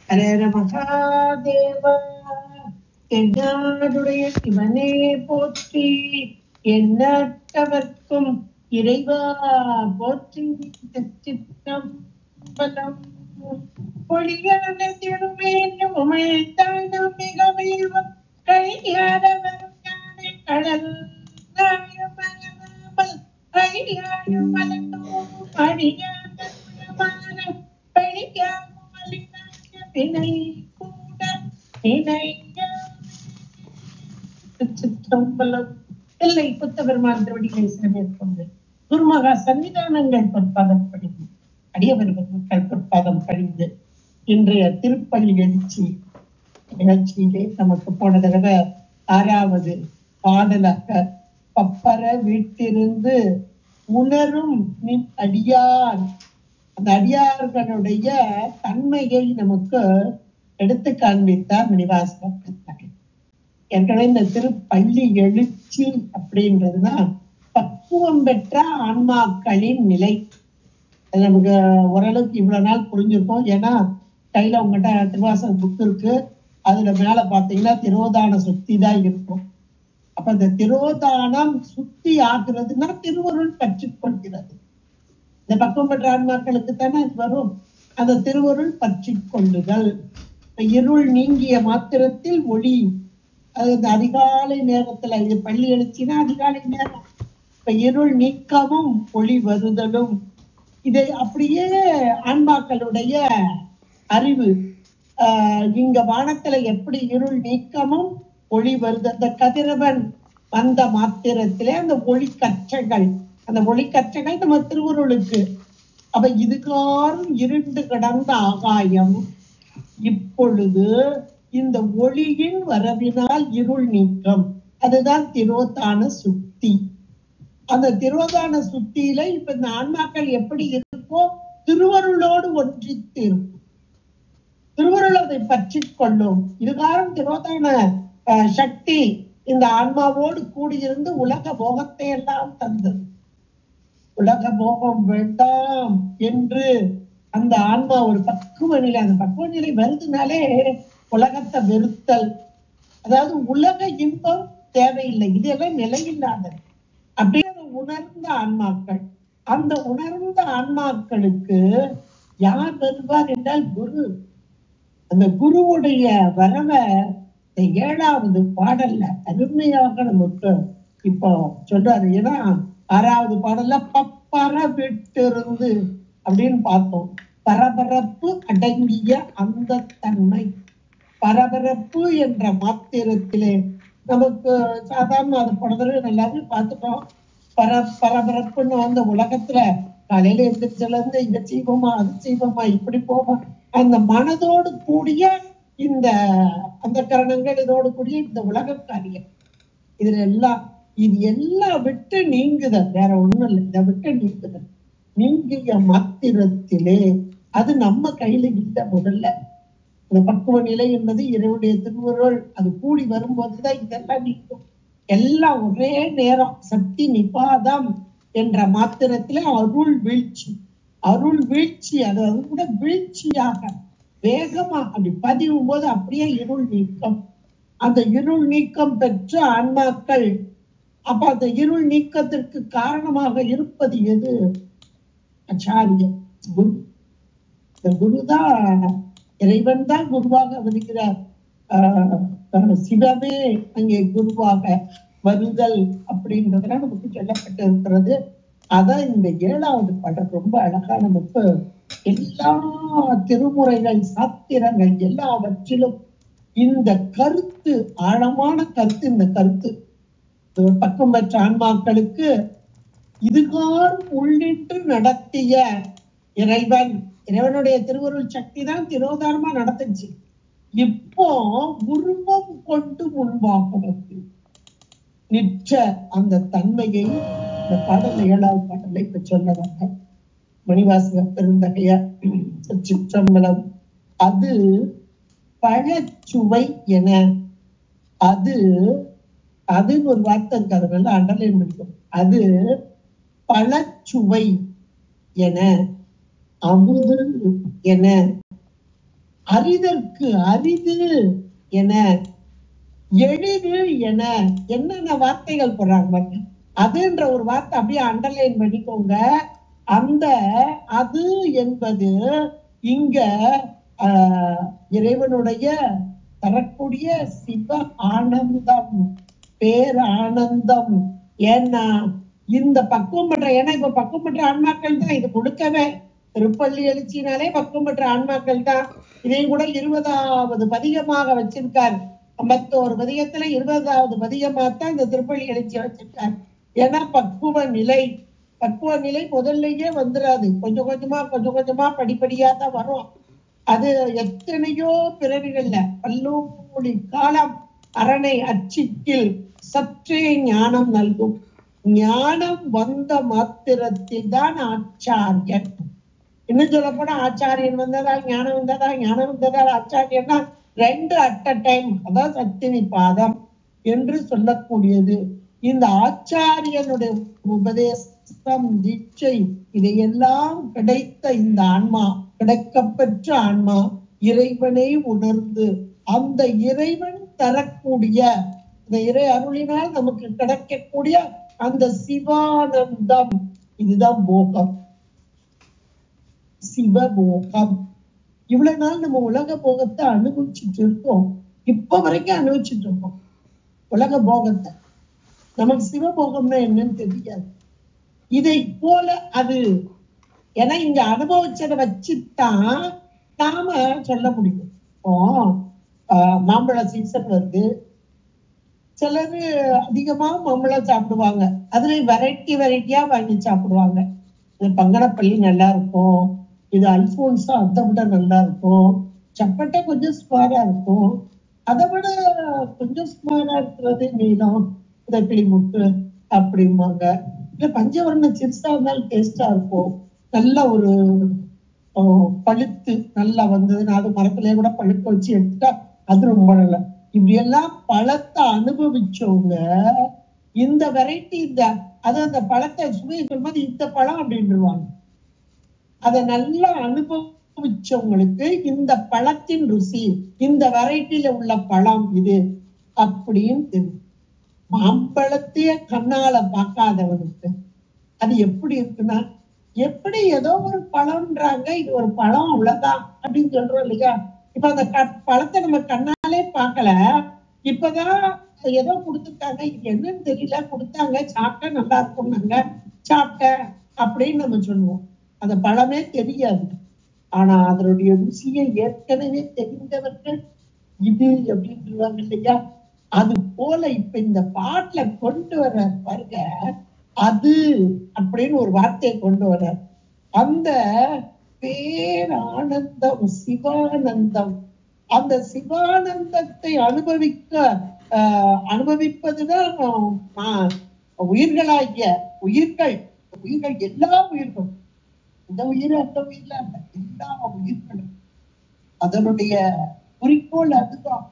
ஹரஹர மகாதேவா. என்னாடுடைய சிவனே போற்றி, எண்ணற்றவர்க்கும் இறைவா போற்றி. திருச்சிற்றம்பலம். பொழியான திருமேனியும் உமைத்தானம் மிகமேவும் கையாரவரும் யானை கடல் நாயும் மலராமல் அழியாயும் மலர்ந்தோம் அடியான குணமான பழியாகும் மலினாய வினை கூட நினைய. திருச்சிற்றம்பலம். இல்லை புத்தபெருமான் திருவடிகளை சிறமேற்கொண்டு குருமகா சன்னிதானங்கள் பொற்பாதம் படிந்து அடியவர்கள் மக்கள் பொற்பாதம் படிந்து இன்றைய திருப்பள்ளி எழுச்சி நிகழ்ச்சியிலே நமக்கு போன தடவை 6வது பாடலாக பப்பர வீட்டிருந்து உணரும் நின் அடியார், அந்த அடியார்களுடைய தன்மையை நமக்கு எடுத்து காண்பித்தார் மணிவாசகர். ஏற்கனவே இந்த திருப்பள்ளி எழுச்சி அப்படின்றதுதான் பக்குவம் பெற்ற ஆன்மாக்களின் நிலை. நமக்கு ஓரளவுக்கு இவ்வளவு நாள் புரிஞ்சிருக்கும். ஏன்னா கையில உங்ககிட்ட திருவாசகம் புக் இருக்கு, அதுல மேல பாத்தீங்கன்னா திரோதான சுத்தி தான் இருக்கும். அப்ப இந்த திரோதானம் சுத்தி ஆகுறதுன்னா திருவருள் பற்றி கொள்கிறது. இந்த பக்குவம் பெற்ற ஆன்மாக்களுக்கு தானே அது வரும். அந்த திருவருள் பற்றி கொள்ளுதல். இருள் நீங்கிய மாத்திரத்தில் ஒளி. அது இந்த அதிகாலை நேரத்துல, இது பள்ளி எழுச்சினா அதிகாலை நேரம். இப்ப இருள் நீக்கமும் ஒளி வருதலும், இதை அப்படியே ஆன்மாக்களுடைய அறிவு. இங்க வானத்துல எப்படி இருள் நீக்கமும் ஒளி வருது, அந்த கதிரவன் வந்த மாத்திரத்திலே அந்த ஒளிக்கற்றைகள், அந்த ஒளிக்கற்றைகள் நம்ம திருவருளுக்கு. அப்ப இதுகாரும் இருண்டு கிடந்த ஆகாயம் இப்பொழுது இந்த ஒளியின் வரவினால் இருள் நீக்கம். அதுதான் திரோதான சுத்தி. அந்த திரோதான சுத்தியில இப்ப இந்த ஆன்மாக்கள் எப்படி இருக்கோ திருவருளோடு ஒன்றித்து இருக்கும். திருவருள் அதை பற்றி கொள்ளும். இதுகாரம் திரோதான சக்தி இந்த ஆன்மாவோடு கூடியிருந்து உலக போகத்தை எல்லாம் தந்தது. உலக போகம் வேண்டாம் என்று அந்த ஆன்மா ஒரு பக்குவ நிலை, அந்த பக்குவ நிலை வருதுனாலே உலகத்தை வெறுத்தல், அதாவது உலக இன்பம் தேவையில்லை, இதெல்லாம் நிலையில்லாதது. அப்படியே உணர்ந்த ஆன்மாக்கள், அந்த உணர்ந்த ஆன்மாக்களுக்கு யார் வருவார் என்றால் குரு. அந்த குருவுடைய வரவை 7வது பாடல்ல அருமையாக நமக்கு இப்போ சொல்றாரு. ஏன்னா 6வது பாடல்ல பப்பர விட்டிருந்து அப்படின்னு பார்த்தோம். பரபரப்பு அடங்கிய அந்த தன்மை. பரபரப்பு என்ற மாத்திரத்திலே நமக்கு சாதாரண அது போனது நல்லாவே பார்த்துட்டோம். பரபரப்புன்னு வந்த உலகத்துல காலையில எந்திரிச்சல இருந்து இங்க செய்வோமா அது செய்வோமா இப்படி போவோம். அந்த மனதோடு கூடிய இந்த அந்த கரணங்கள் இதோடு கூடிய இந்த உலக காரியம், இதுல எல்லாம் இது எல்லாம் விட்டு நீங்குதல், வேற ஒண்ணும் இல்லை. இதை விட்டு நீங்குதல். நீங்கிய மாத்திரத்திலே அது நம்ம கையில இல்லை. முதல்ல இந்த பக்குவ நிலை என்பது இறைவனுடைய திருவருள் அது கூடி வரும்போதுதான் இதெல்லாம் நீக்கும். எல்லாம் ஒரே நேரம் சக்தி நிபாதம் என்ற மாத்திரத்திலே அருள் வீழ்ச்சி. அருள் வீழ்ச்சி அது கூட வீழ்ச்சியாக வேகமா அப்படி பதிவும் போது அப்படியே இருள் நீக்கம். அந்த இருள் நீக்கம் பெற்ற ஆன்மாக்கள், அப்ப அந்த இருள் நீக்கத்திற்கு காரணமாக இருப்பது எது? ஆச்சாரியன், குரு. இந்த குருதான், இறைவன் தான் குருவாக வருகிறார். சிவமே அங்கே குருவாக வருதல் அப்படின்றதுலாம் நமக்கு சொல்லப்பட்டு இருக்கிறது. அதான் இந்த 7வது பாடல் ரொம்ப அழகா நமக்கு எல்லா திருமுறைகள் சாத்திரங்கள் எல்லாவற்றிலும் இந்த கருத்து, ஆழமான கருத்து. இந்த கருத்து பக்கம் பெற்ற ஆன்மாக்களுக்கு இதுகாரும் உள்ளிட்டு நடத்திய இறைவன், இறைவனுடைய திருவருள் சக்தி தான் திரோதாரமா நடந்துச்சு. இப்போ உருவம் கொண்டு முன்பாக வந்து நிற்ற அந்த தன்மையை இந்த பாடல் 7வது பாடலை இப்ப சொல்லுவாங்க மணிவாசக பெருந்தகையார். சிற்றம்பலம். அது பழச்சுவை என, அது ஒரு வார்த்தை இருக்காது, அண்டர்லைன் பண்ணிக்கும். அது பழச்சுவை என, அமுது என, அரிதற்கு அரிது என, எளிது என, என்னென்ன வார்த்தைகள் போடுறாங்க. அதுன்ற ஒரு வார்த்தை அப்படியே அண்டர்லைன் பண்ணிக்கோங்க. அந்த அது என்பது இங்க இறைவனுடைய தரக்கூடிய சிவ ஆனந்தம், பேரானந்தம். ஏன்னா இந்த பக்குவம் பெற்ற, ஏன்னா இப்ப பக்குவம் பெற்ற ஆன்மாக்கள் தான் இது கொடுக்கவே. திருப்பள்ளி எழுச்சினாலே பக்குவம் பெற்ற ஆன்மாக்கள் தான். இதையும் கூட 20வது பதிகமாக வச்சிருக்காரு. 51 பதிகத்துல 20வது பதிகமாத்தான் இந்த திருப்பள்ளி எழுச்சியை வச்சிருக்காரு. ஏன்னா பக்குவ நிலை முதல்லயே வந்துடாது. கொஞ்சம் கொஞ்சமா படிப்படியா தான் வரும். அது எத்தனையோ பிறவிகள்ல பல்லூழி காலம் அரணை அச்சிக்கில் சற்றே ஞானம் நல்கும். ஞானம் வந்த மாத்திரத்தில் தான் ஆச்சாரியன். இன்னும் சொல்ல போனா ஆச்சாரியன் வந்ததா ஞானம் வந்ததா ஆச்சாரியன்னா 2 அட் அ டைம். அதான் சத்தினி பாதம் என்று சொல்லக்கூடியது. இந்த ஆச்சாரியனுடைய உபதேசம், தீட்சை, இதையெல்லாம் கிடைத்த இந்த ஆன்மா, கிடைக்கப்பெற்ற ஆன்மா இறைவனை உணர்ந்து அந்த இறைவன் தரக்கூடிய, இந்த இறை அருளினால் நமக்கு கிடைக்கக்கூடிய அந்த சிவானந்தம், இதுதான் போகம், சிவபோகம். இவ்வளவு நாள் நம்ம உலக போகத்தை அனுபவிச்சுட்டு இருக்கோம். இப்ப வரைக்கும் அனுபவிச்சுட்டு இருக்கோம் உலக போகத்தை. நமக்கு சிவபோகம்னா என்னன்னு தெரியாது. இதை போல அது, ஏன்னா இங்க அனுபவிச்சதை வச்சுதான் நாம சொல்ல முடியும். மாம்பழ சீசன் வருது, சிலரு அதிகமா மாம்பழம் சாப்பிடுவாங்க. அதுல வெரைட்டியா வாங்கி சாப்பிடுவாங்க. இது பங்கனப்பள்ளி நல்லா இருக்கும், இது அல்போன்ஸா அதை விட நல்லா இருக்கும், சப்பட்டை கொஞ்சம் ஸ்மாரா இருக்கும், அதை விட கொஞ்சம் ஸ்மாரா இருக்கிறது நீளம், இந்த கிளிமுட்டு அப்படிம்பாங்க. இல்ல பஞ்சவர்ண சிறுசா இருந்தாலும் டேஸ்டா இருக்கும். நல்ல ஒரு பழுத்து நல்லா வந்தது, அது மரத்திலேயே கூட பழுக்க வச்சு எடுத்துட்டா அது ரொம்ப நல்லா. இப்படி எல்லாம் பழத்தை அனுபவிச்சவங்க இந்த வெரைட்டி, அது அந்த பழத்தை சுவையை சொல்லும்போது இந்த பழம் அப்படின்றாங்க. அதை நல்லா அனுபவிச்சவங்களுக்கு இந்த பழத்தின் ருசி, இந்த வெரைட்டியில உள்ள பழம் இது அப்படின்னு தெரியும். மாம்பழத்தைய கண்ணால பார்க்காதவனுக்கு அது எப்படி இருக்குன்னா, எப்படி ஏதோ ஒரு பழம்ன்றாங்க, இது ஒரு பழம் அவ்வளவுதான் அப்படின்னு சொல்றோம் இல்லையா. இப்ப அந்த பழத்தை நம்ம கண்ணாலே பார்க்கல, இப்பதான் ஏதோ கொடுத்துருக்காங்க, இது என்னன்னு தெரியல, கொடுத்தாங்க, சாப்பிட்டா நல்லா இருக்கும்னாங்க, சாப்பிட்டேன் அப்படின்னு நம்ம சொல்லுவோம். அந்த பழமே தெரியாது. ஆனா அதனுடைய ருசியை ஏற்கனவே தெரிந்தவர்கள் இது அப்படின்றாங்க இல்லையா. அது போல இப்ப இந்த பாட்டுல கொண்டு வர பாருங்க, அது அப்படின்னு ஒரு வார்த்தையை கொண்டு வர, அந்த பேரானந்தம், சிவானந்தம், அந்த சிவானந்தத்தை அனுபவிப்பதுதான் உயிர்களாகிய உயிர்கள் எல்லா உயிர்களும், இந்த உயிர் அந்த உயிர்ல எல்லா உயிர்களும் அதனுடைய குறிக்கோள் அதுதான்,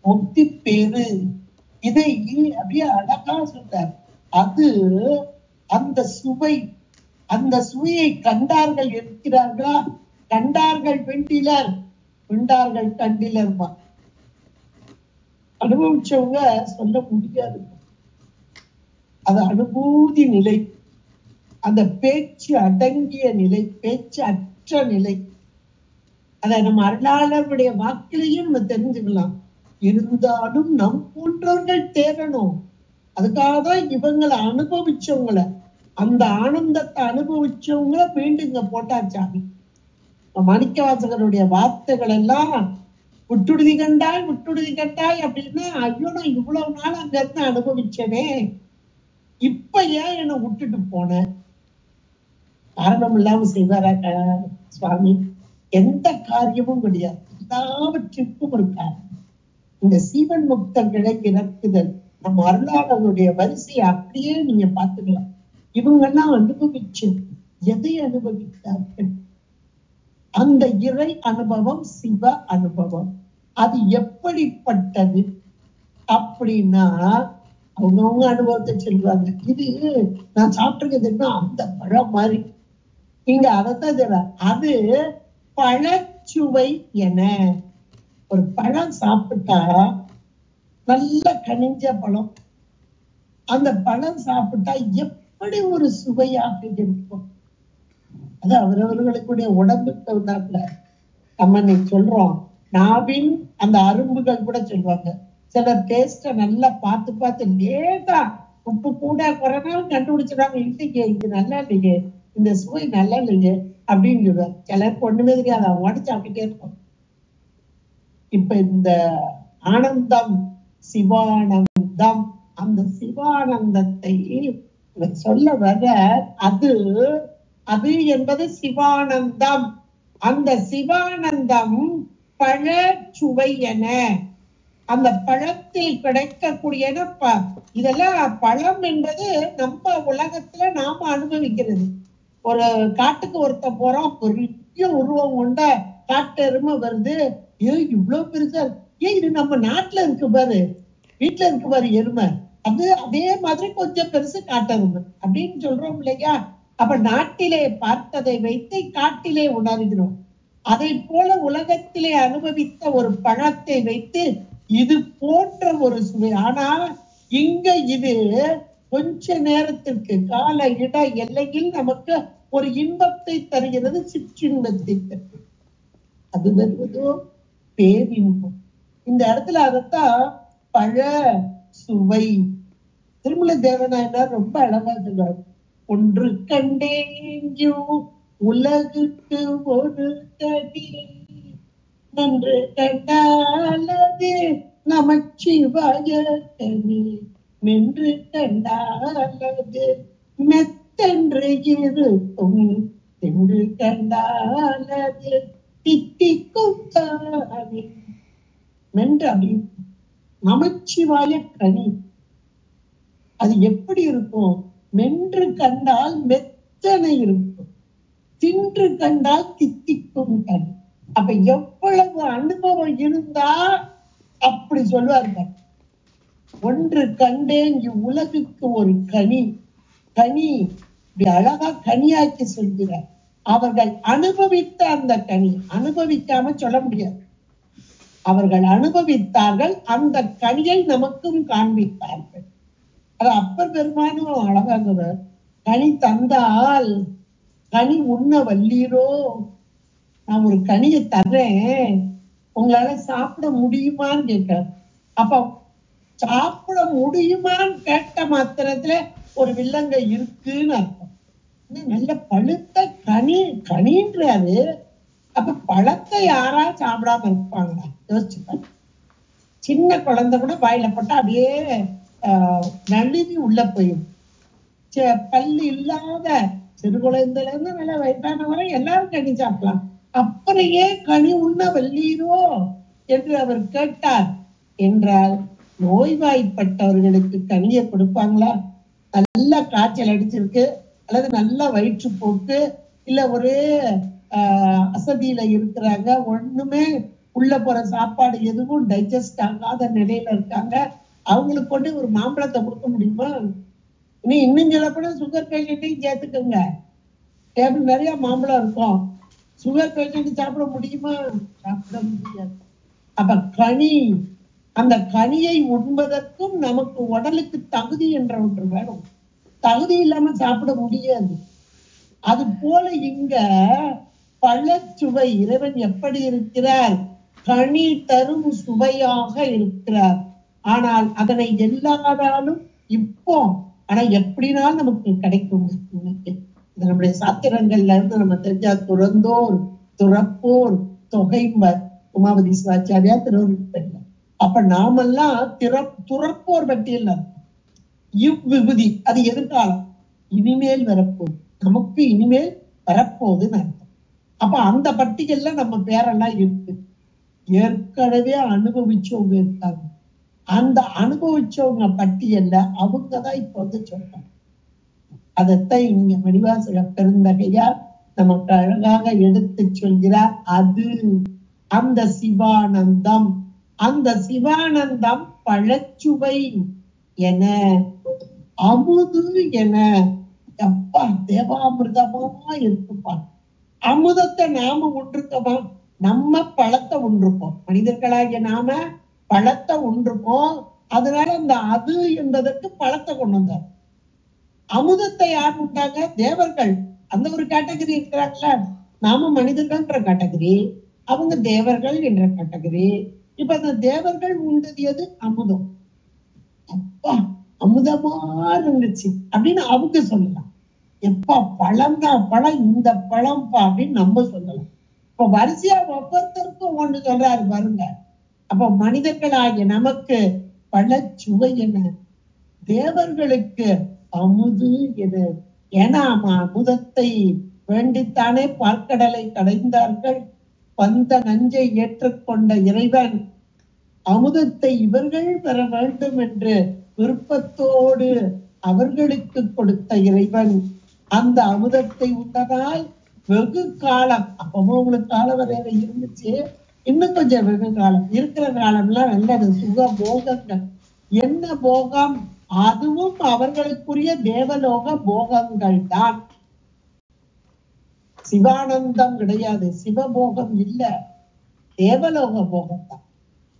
முக்தி பேரு. இதை அப்படியே அழகா சொல்றார். அது அந்த சுவை, அந்த சுவையை கண்டார்கள் இருக்கிறார்களா? கண்டார்கள் வெண்டிலர், வெண்டார்கள் கண்டிலர்மா. அனுபவிச்சவங்க சொல்ல முடியாது. அது அனுபூதி நிலை, அந்த பேச்சு அடங்கிய நிலை, பேச்சு அற்ற நிலை. அத நம்ம அருளாளருடைய வாக்கிலையும் நம்ம தெரிஞ்சுக்கலாம். இருந்தாலும் நம் போன்றவர்கள் தேரணும். அதுக்காக தான் இவங்களை அனுபவிச்சவங்களை, அந்த ஆனந்தத்தை அனுபவிச்சவங்கள மீண்டும் இங்க போட்டாச்சாமி. மாணிக்கவாசகருடைய வார்த்தைகள் எல்லாம் விட்டுடுதி கண்டாய் அப்படின்னா, ஐயோ நான் இவ்வளவு நாள் அங்க இருந்து அனுபவிச்சனே, இப்ப ஏன் என்னை விட்டுட்டு போன? காரணம் இல்லாம செய்வாராக்க சுவாமி? எந்த காரியமும் கிடையாது, எல்லாவற்றிற்கும் ஒரு காரணம். இந்த சீவன் முக்தர்களை இறக்குதல், நம்ம அருளாளர்களுடைய வரிசையை அப்படியே நீங்க பாத்துக்கலாம். இவங்க எல்லாம் அனுபவிச்சு எதை அனுபவித்தார்கள்? அந்த இறை அனுபவம், சிவ அனுபவம். அது எப்படிப்பட்டது அப்படின்னா, அவங்கவுங்க அனுபவத்தை சொல்லுவாங்க. இது நான் சாப்பிட்டுருக்கேன் அந்த பழம் மாதிரி, இங்க அதைத்தான் சொல்ல, அது பழ பழச்சுவை என. ஒரு பழம் சாப்பிட்டா நல்ல கனிஞ்ச பழம், அந்த பழம் சாப்பிட்டா எப்படி ஒரு சுவையாக இருக்கும். அது அவரவர்களுக்குடைய உடம்புக்கு தகுந்தாப்புல. நம்ம நீ சொல்றோம் நாவின் அந்த அரும்புகள் கூட சொல்லுவாங்க. சில டேஸ்ட நல்லா பார்த்து பார்த்து லேசா உப்பு கூட குறைனாலும் கண்டுபிடிச்சிடாங்க, இல்லையே இது நல்லா இல்லையே, இந்த சுவை நல்லா இல்லையே அப்படின்னு சொல்லுவாங்க. சிலருக்கு ஒண்ணுமே தெரியாது, அவங்க உடச்சு சாப்பிட்டுட்டே இருக்கும். இப்ப இந்த ஆனந்தம் சிவானந்தம், அந்த சிவானந்தத்தை சொல்ல வர அது அது என்பது சிவானந்தம். அந்த சிவானந்தம் பழ சுவை என. அந்த பழத்தில் கிடைக்கக்கூடிய இதெல்லாம் பழம் என்பது நம்ம உலகத்துல நாம அனுபவிக்கிறது. ஒரு காட்டுக்கு ஒருத்த போறோம், பெரிய உருவம் கொண்ட காட்டு எருமை வருது, ஏன் இவ்வளவு பெருசா, ஏன் இது நம்ம நாட்டுல இருக்கு பாரு, வீட்டுல இருக்கு பாரு எருமை, அது அதே மாதிரி கொஞ்சம் பெருசு காட்டெருமை அப்படின்னு சொல்றோம் இல்லையா. அப்ப நாட்டிலே பார்த்ததை வைத்து காட்டிலே உணர்கிறோம். அதை போல உலகத்திலே அனுபவித்த ஒரு பழத்தை வைத்து இது போன்ற ஒரு சுவை. ஆனா இங்க இது கொஞ்ச நேரத்திற்கு கால இட எல்லையில் நமக்கு ஒரு இன்பத்தை தருகிறது, சிற்றின்பத்தை தருகிறது. அது வருவதோ பேரின்பம். இந்த இடத்துல அதத்தான் பழ சுவை. திருமல தேவனாயனார் ரொம்ப அழகா சொல்றாரு. ஒன்று கண்டேஞ்சோ உலகுக்கு ஒரு கடி, நன்று கண்டாலது நமச்சிவாய கனி, மென்று கண்டாலது மெத்தென்று இருக்கும், சென்று கண்டாலது தித்திக்கும் தானே. மென்று அப்படி நமச்சிவாய கனி அது எப்படி இருக்கும்? மென்று கண்டால் மெத்தனை இருக்கும், தின்று கண்டால் தித்திக்கும் கனி. அப்ப எவ்வளவு அனுபவம் இருந்தா அப்படி சொல்லுவார்கள். ஒன்று கண்டேன் இவ்வுலகுக்கு ஒரு கனி. கனி இப்படி அழகா கனியாக்கி சொல்கிறார். அவர்கள் அனுபவித்த அந்த கனி, அனுபவிக்காம சொல்ல முடியாது. அவர்கள் அனுபவித்தார்கள், அந்த கனியை நமக்கும் காண்பித்தார்கள். அது அப்பர் பெருமானும் அழகாகுவர். கனி தந்தால் கனி உண்ண வல்லீரோ, நான் ஒரு கனியை தர்றேன், உங்களால சாப்பிட முடியுமான்னு கேட்கிறார். அப்ப சாப்பிட முடியுமான்னு கேட்ட மாத்திரத்துல ஒரு வில்லங்க இருக்குன்னு அர்த்தம். நல்ல பழுத்த கனி கனின்றாரு. அப்ப பழத்தை யாரா சாப்பிடாம இருப்பாங்களா? யோசிச்சுப்பாங்க. சின்ன குழந்தை கூட வாயில போட்டா அப்படியே நழுவி உள்ள போயிடும். பல்லு இல்லாத சிறு குழந்தைல இருந்து நல்ல வயதானவரை எல்லாரும் கனி சாப்பிடலாம். அப்புறம் ஏன் கனி உண்ண வல்லீரோ என்று அவர் கேட்டார் என்றால், நோய்வாய்ப்பட்டவர்களுக்கு கனியை கொடுப்பாங்களா? நல்ல காய்ச்சல் அடிச்சிருக்கு, அல்லது நல்ல வயிற்றுப்போக்கு, இல்ல ஒரே அசதியில இருக்கிறாங்க, ஒண்ணுமே உள்ள போற சாப்பாடு எதுவும் டைஜஸ்ட் ஆகாத நிலையில இருக்காங்க, அவங்களுக்கு கொண்டு ஒரு மாம்பழத்தை கொடுக்க முடியுமா? இன்னும் சொல்லப்போனா சுகர் பேஷண்ட்டையும் சேர்த்துக்கோங்க. டேபிள் நிறைய மாம்பழம் இருக்கும், சுகர் பேஷண்ட் சாப்பிட முடியுமா? சாப்பிட முடியாது. அப்ப கனி, அந்த கனியை உண்பதற்கும் நமக்கு உடலுக்கு தகுதி என்ற ஒன்று வேணும். தகுதி இல்லாம சாப்பிட முடியாது. அது போல இங்க பழச்சுவை இறைவன் எப்படி இருக்கிறார்? கனி தரும் சுவையாக இருக்கிறார். ஆனால் அதனை எல்லாராலும் இப்போ ஆனா எப்படினாலும் நமக்கு கிடைக்கும். இது நம்முடைய சாத்திரங்கள்ல இருந்து நம்ம தெரிஞ்சா, துறந்தோர் துறப்போர் தொகைம்பர் உமாபதி சிவாச்சாரியா திருவள்ளுவர். அப்ப நாமெல்லாம் துறப்போர் பட்டியல் இவ்விபூதி அது எதிர்காலம், இனிமேல் வரப்போகுது, நமக்கு இனிமேல் வரப்போகுதுன்னு அர்த்தம். அப்ப அந்த பட்டியல்ல நம்ம பேரெல்லாம் இருக்கு. ஏற்கனவே அனுபவிச்சவங்க இருக்காங்க. அந்த அனுபவிச்சவங்க பட்டியல்ல அவங்கதான் இப்ப வந்து சொல்றாங்க. அதைத்தான் இங்க மணிவாசக பெருந்தகையார் நமக்கு அழகாக எடுத்து சொல்கிறார். அது அந்த சிவானந்தம், அந்த சிவானந்தம் பழச்சுவை என, அமுது என. எப்பா தேவாமிர்தமா இருக்குப்பா. அமுதத்தை நாம ஒன்றுக்கமா? நம்ம பழத்தை உண்டிருப்போம், மனிதர்களாகிய நாம பழத்தை உண்டிருப்போம். அதனால அந்த அது என்பதற்கு பழத்தை கொண்டு வந்தார். அமுதத்தை யார் உண்டாங்க? தேவர்கள். அந்த ஒரு கேட்டகரி இருக்கிறாங்கல்ல. நாம மனிதர்கள்ன்ற கேட்டகரி, அவங்க தேவர்கள் என்ற கேட்டகரி. இப்ப அந்த தேவர்கள் உண்டது எது? அமுதம். அப்பா அமுதமா இருந்துச்சு அப்படின்னு அவங்க சொல்லலாம். எப்பா பழம் தான், பழம் இந்த பழம்பா அப்படின்னு நம்ம சொல்லலாம். இப்ப வரிசையா ஒவ்வொருத்தருக்கும் ஒண்ணு சொல்றாரு பாருங்க. அப்ப மனிதர்களாகிய நமக்கு பழச்சுவை என, தேவர்களுக்கு அமுது என. ஏன்னா அமுதத்தை வேண்டித்தானே பார்க்கடலை கடைந்தார்கள். வந்த நஞ்சை ஏற்றுக்கொண்ட இறைவன் அமுதத்தை இவர்கள் பெற வேண்டும் என்று விருப்பத்தோடு அவர்களுக்கு கொடுத்த இறைவன் அந்த அமுதத்தை உண்டதால் வெகு காலம், அப்பவும் உங்களுக்கு காலம் வரையறை இருந்துச்சு, இன்னும் கொஞ்சம் வெகு காலம் இருக்கிற காலம்லாம் நல்லது, சுக போகங்கள். என்ன போகம்? அதுவும் அவர்களுக்குரிய தேவலோக போகங்கள் தான். சிவானந்தம் கிடையாது, சிவபோகம் இல்ல, தேவலோக போகம் தான்.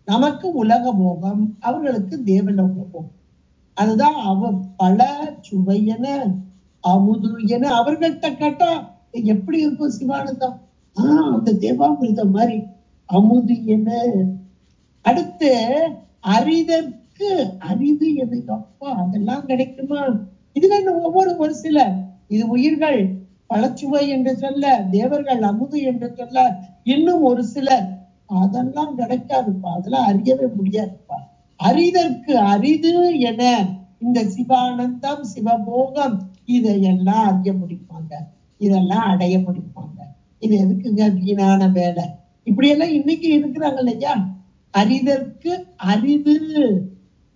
நமக்கு உலக போகம், அவர்களுக்கு தேவலோக போகம். அதுதான் பல சுவையென அமுது என. அவர்கள்ட்ட கேட்டா எப்படி இருக்கும் சிவானந்தம்? அந்த தேவாமிர்தம் மாதிரி அமுது என. அடுத்து அரிதற்கு அரிது என. அப்பா அதெல்லாம் கிடைக்குமா? இதுல ஒரு சில இது உயிர்கள் பழச்சுவை என்று சொல்ல, தேவர்கள் அமுது என்று சொல்ல, இன்னும் ஒரு சிலர் அதெல்லாம் கிடைக்காதுப்பா, அதெல்லாம் அறியவே முடியாதுப்பா. அரிதற்கு அரிது என இந்த சிவானந்தம் சிவபோகம் இதையெல்லாம் அறிய முடிப்பாங்க, இதெல்லாம் அடைய முடிப்பாங்க. இது எதுக்குங்க வீணான வேலை? இப்படி எல்லாம் இன்னைக்கு இருக்கிறாங்க இல்லையா? அரிதற்கு அரிது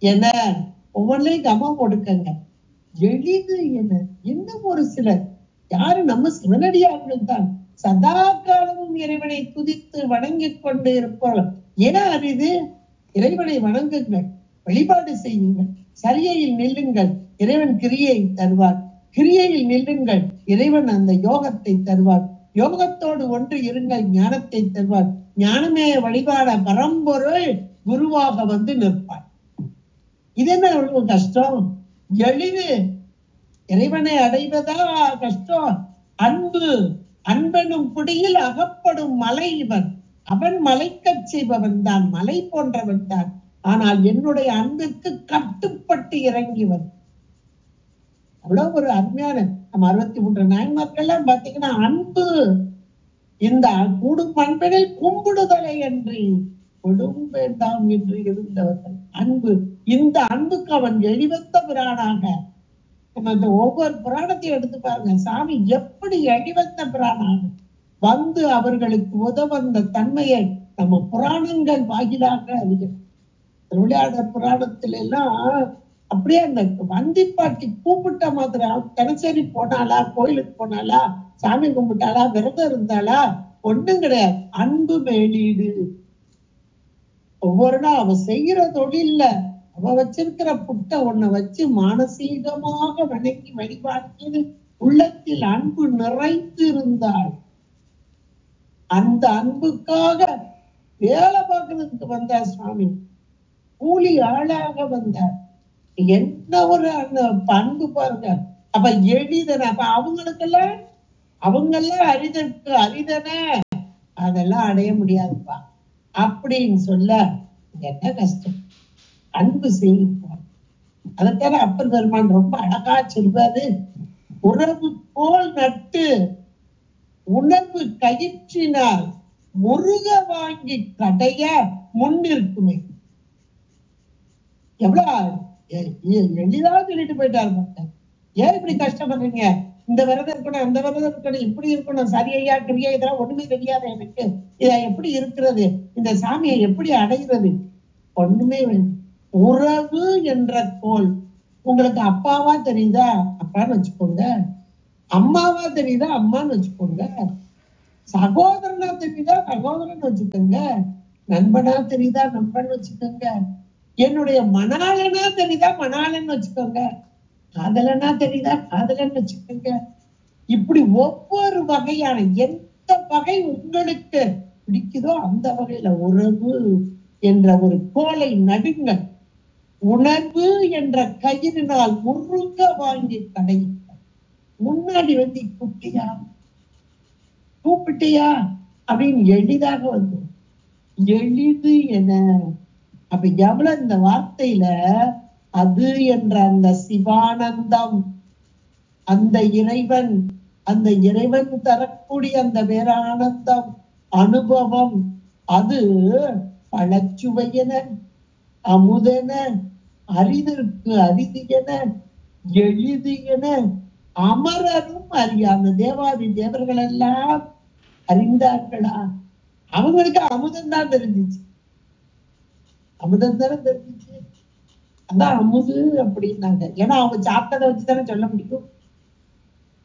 என ஒவ்வொன்றையும் கமம் கொடுக்கங்க. எளிது என இன்னும் ஒரு சிலர், யாரு? நம்ம சிவனடியார்கள் தான். சதா காலமும் இறைவனை துதித்து வணங்கிக் கொண்டு இருப்போம். என அரிது. இறைவனை வணங்குங்கள், வழிபாடு செய்யுங்கள், சரியில் நில்லுங்கள், இறைவன் கிரியை தருவார். கிரியையில் நில்லுங்கள், இறைவன் அந்த யோகத்தை தருவார். யோகத்தோடு ஒன்று இருங்கள், ஞானத்தை தருவார். ஞானமே வழிபாட பரம்பொருள் குருவாக வந்து நிற்பார். இது என்ன அவ்வளவு கஷ்டம்? எளிது. இறைவனை அடைவதா கஷ்டம்? அன்பு, அன்பெனும் குடியில் அகப்படும் மலை இவன். அவன் மலைக்கச் செய்பவன் தான், மலை போன்றவன் தான். ஆனால் என்னுடைய அன்பிற்கு கட்டுப்பட்டு இறங்கியவன். அவ்வளவு ஒரு அருமையான நம்ம 63 நாயன்மார்கள்லாம் பாத்தீங்கன்னா அன்பு, இந்த கூடும் அன்பினில் கும்பிடுதலை என்று கொடும் வேண்டாம் என்று இருந்தவர்கள். அன்பு, இந்த அன்புக்கு அவன் எளிவந்த பிரானாக. அந்த ஒவ்வொரு புராணத்தையும் எடுத்து பாருங்க, சாமி எப்படி எளிவந்த பிரானாக வந்து அவர்களுக்கு உதவந்த தன்மையை நம்ம புராணங்கள் வாயிலாக அறிகிறோம். திருவிளையாடற் புராணத்துல எல்லாம் அப்படியே அந்த வந்திப்பாட்டி கூப்பிட்ட மாதிரி தினசரி போனாலா, கோயிலுக்கு போனாலா, சாமி கும்பிட்டாளா, விரதம் இருந்தாளா, ஒண்ணும் கிடையாது. அன்பு மேலீடு. ஒவ்வொரு நாள் அவ செய்யற தொழில்ல அவ வச்சிருக்கிற புட்டை ஒண்ண வச்சு மானசீகமாக வணங்கி வழிபாடு உள்ளத்தில் அன்பு நிறைந்து இருந்தாள். அந்த அன்புக்காக வேலை பார்க்கறதுக்கு வந்தார் சுவாமி, கூலி ஆளாக வந்தார். என்ன ஒரு அந்த பண்பு பாருங்க. அப்ப எளிதன, அப்ப அவங்கெல்லாம் அரிதற்கு அரிதன, அதெல்லாம் அடைய முடியாதுப்பா அப்படின்னு சொல்ல என்ன கஷ்டம். அன்பு செய்வார். அதற்கான அப்பர் பெருமான் ரொம்ப அழகா சொல்வாரு, உறவு போல் நட்டு உணவு கயிற்றினால் முருக வாங்கி கடைய முன்னிற்குமே. எவ்வளவு எளிதா சொல்லிட்டு போயிட்டாரு. மக்கள் ஏன் இப்படி கஷ்டப்படுறீங்க? இந்த விரதம் இருக்கணும், அந்த விரதம் இருக்கணும், இப்படி இருக்கணும், சரியையா கிரியா, இதெல்லாம் ஒண்ணுமே தெரியாது எனக்கு. இத எப்படி இருக்கிறது? இந்த சாமியை எப்படி அடைகிறது? ஒண்ணுமே வேணும். உறவு என்ற கோல் உங்களுக்கு அப்பாவா தெரியுதா, அப்பான்னு வச்சுக்கோங்க. அம்மாவா தெரியுதா, அம்மான்னு வச்சுக்கோங்க. சகோதரனா தெரியுதா, சகோதரன் வச்சுக்கோங்க. நண்பனா தெரியுதா, நண்பன் வச்சுக்கோங்க. என்னுடைய மணாளனா தெரியுதா, மணாளன் வச்சுக்கோங்க. காதலனா தெரியுதா, காதலன் வச்சுக்கோங்க. இப்படி ஒவ்வொரு வகையான எந்த வகை உங்களுக்கு பிடிக்குதோ அந்த வகையில உறவு என்ற ஒரு கோலை நடுங்க உணர்வு என்ற கயிறினால் முருங்க வாங்கி தடையிட்டார். முன்னாடி வந்து கூப்பிட்டியா கூப்பிட்டியா அப்படின்னு எளிதாக வந்து எளிது என. அப்ப எவ்வளவு இந்த வார்த்தையில அது என்ற அந்த சிவானந்தம், அந்த இறைவன், அந்த இறைவன் தரக்கூடிய அந்த பேரானந்தம் அனுபவம், அது பழச்சுவையென அமுதென அரிதற்கு அரிது என எளிது என அமரரும் அறிய. அந்த தேவாதி தேவர்கள் எல்லாம் அறிந்தார்களா? அவங்களுக்கு அமுதம் தான் தெரிஞ்சிச்சு, அமுதம் தானே தெரிஞ்சிச்சு. அதான் அமுது அப்படின்னாங்க. ஏன்னா அவங்க சாப்பிட்டதை வச்சுதானே சொல்ல முடியும்.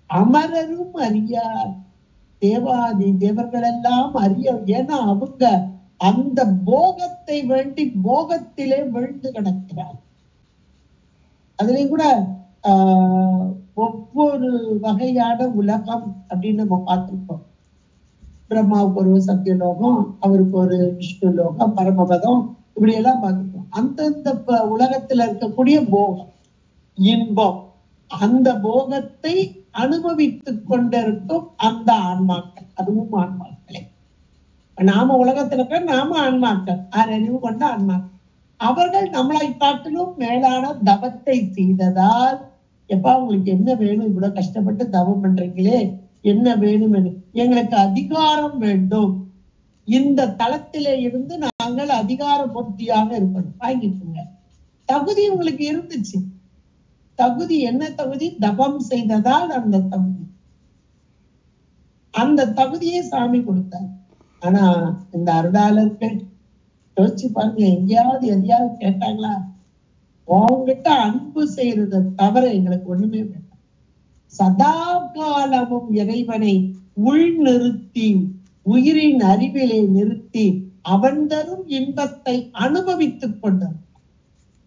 அமரரும் அறியார், தேவாதி தேவர்கள் எல்லாம் அறிய. ஏன்னா அவங்க அந்த போகத்தை வேண்டி போகத்திலே விழுந்து கிடக்கிறார். அதுலயும் கூட ஒவ்வொரு வகையான உலகம் அப்படின்னு நம்ம பார்த்திருக்கோம். பிரம்மாவுக்கு ஒரு சத்தியலோகம், அவருக்கு ஒரு விஷ்ணு லோகம், பரமபதம், இப்படி எல்லாம் பார்த்திருக்கோம். அந்தந்த உலகத்துல இருக்கக்கூடிய போகம், இன்பம், அந்த போகத்தை அனுபவித்துக் கொண்டிருக்கும் அந்த ஆன்மாக்கள், அதுவும் ஆன்மாக்களே. நாம உலகத்துல இருக்க நாம ஆன்மாக்கள், அறிவு கொண்ட ஆன்மாக்கள். அவர்கள் நம்மளை காட்டிலும் மேலான தவத்தை செய்ததால், எப்பா உங்களுக்கு என்ன வேணும், இவ்வளவு கஷ்டப்பட்டு தவம் பண்றீங்களே, என்ன வேணும், எங்களுக்கு அதிகாரம் வேண்டும், இந்த தளத்திலே இருந்து நாங்கள் அதிகார பூர்த்தியாக இருக்கணும், வாங்கிக்கோங்க. தகுதி உங்களுக்கு இருந்துச்சு. தகுதி என்ன தகுதி? தவம் செய்ததால் அந்த தகுதி, அந்த தகுதியை சாமி கொடுத்தார். ஆனா இந்த அருளாளர்கள் யோசிச்சு பாருங்க, எங்கேயாவது எதையாவது கேட்டாங்களா? உங்ககிட்ட அன்பு செய்யறத தவிர எங்களுக்கு ஒண்ணுமே வேண்டாம். சதா காலமும் இறைவனை உள் நிறுத்தி, உயிரின் அறிவிலை நிறுத்தி, அவன் தரும் இன்பத்தை அனுபவித்துக் கொண்டார்.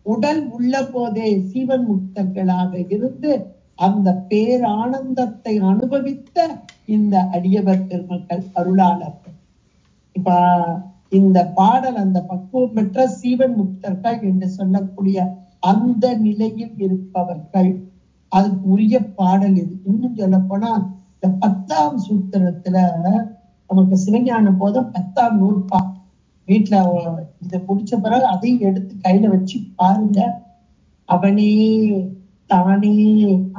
உடல் உள்ள போதே சீவன் முக்தர்களாக இருந்து அந்த பேரானந்தத்தை அனுபவித்த இந்த அடியவர் பெருமக்கள் அருளாளர்கள். இப்ப இந்த பாடல் அந்த பக்குவம் பெற்ற சீவன் முக்தர்கள் என்று சொல்லக்கூடிய அந்த நிலையில் இருப்பவர்கள், அதுக்கு உரிய பாடல் இது. இன்னும் சொல்ல போனா இந்த 10ஆம் சூத்திரத்துல நமக்கு சிவஞான போதும் 10ஆம் நூற்பா வீட்டுல இதை முடிச்ச பிறகு அதையும் எடுத்து கையில வச்சு பாருங்க. அவனே தானே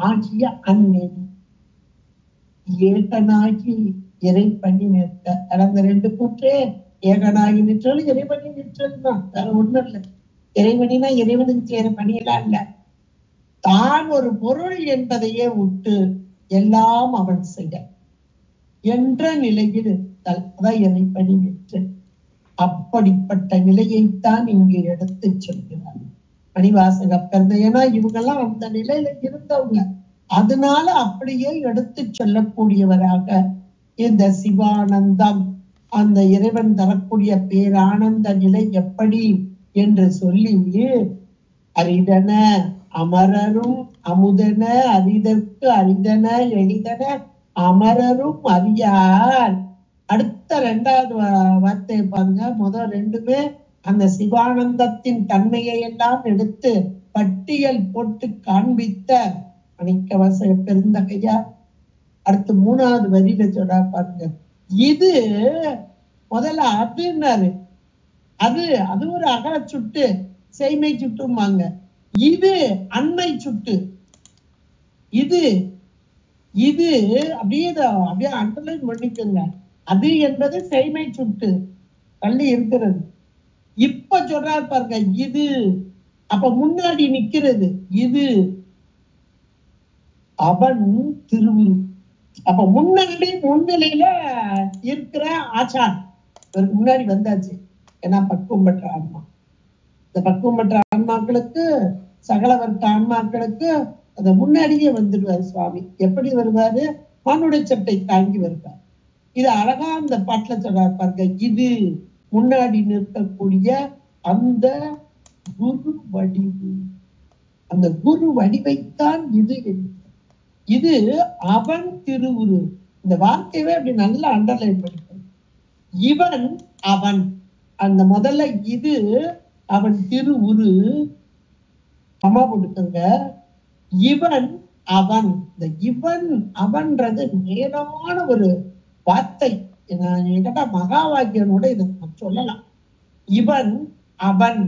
ஆகிய அன்னை ஏகனாகி இறை பண்ணி நிற்க. அந்த 2 கூற்றே ஏகனாகி நிற்றாலும் இறை பண்ணி நிற்றல்தான், வேற ஒண்ணும் இல்லை. இறைவனினா இறைவனுக்கு செய்யற பணியெல்லாம் இல்ல, தான் ஒரு பொருள் என்பதையே விட்டு எல்லாம் அவன் செய்ய என்ற நிலையில் இருத்தல், அதான் இறை பணி நிற்றல். அப்படிப்பட்ட நிலையைத்தான் இங்கு எடுத்து சொல்கிறார் மணிவாசக பெருந்த. ஏன்னா இவங்கெல்லாம் அந்த நிலையில இருந்தவங்க, அதனால அப்படியே எடுத்து சொல்லக்கூடியவராக இந்த சிவானந்தம், அந்த இறைவன் தரக்கூடிய பேரானந்த நிலை எப்படி என்று சொல்லி, அரிதன அமரரும் அமுதன அரிதற்கு அரிதன எளிதன அமரரும் அறியார். அடுத்த 2வது வார்த்தையை பாருங்க. முதல் 2மே அந்த சிவானந்தத்தின் தன்மையை எல்லாம் எடுத்து பட்டியல் போட்டு காண்பித்த மணிக்கவாசக பெருந்தகையார். அடுத்து 3வது வரியில சொல்றா பாருங்க, இது முதல்ல அதுன்னாரு, அது ஒரு அகல சுட்டு செய்மை சுட்டுமாங்க, இது அண்மை சுட்டு, இது அப்படியே அண்டர்லைன் பண்ணிக்கோங்க. அது என்பது செய்மை சுட்டு தள்ளி இருக்கிறது. இப்ப சொல்றாரு பாருங்க, இது அப்ப முன்னாடி நிக்கிறது, இது அவன் திருவுரு. அப்ப முன்னாடி முன்னிலையில இருக்கிற ஆச்சான் இவருக்கு முன்னாடி வந்தாச்சு. ஏன்னா பக்குவம் பெற்ற ஆன்மா, இந்த பக்குவம் பெற்ற ஆன்மாக்களுக்கு, சகல வர்க்க ஆன்மாக்களுக்கு அந்த முன்னாடியே வந்துடுவார் சுவாமி. எப்படி வருவாரு? மனுடைய சட்டை தாங்கி வருவார். இது அழகா அந்த பாட்டுல சொல்றாரு பாருங்க, இது முன்னாடி நிற்கக்கூடிய அந்த குரு வடிவு, அந்த குரு வடிவைத்தான் இது. இது அவன் திருவுரு. இந்த வார்த்தையவே அப்படி நல்லா அண்டர்லைன் பண்ணிக்கணும். இவன் அவன். அந்த முதல்ல இது அவன் திரு உரு அம்மா கொடுத்துங்க. இவன் அவன். இந்த இவன் அவன்றது நேரமான ஒரு வார்த்தை. கேட்டா மகா வாக்கியனோட இதை சொல்லலாம். இவன் அவன்.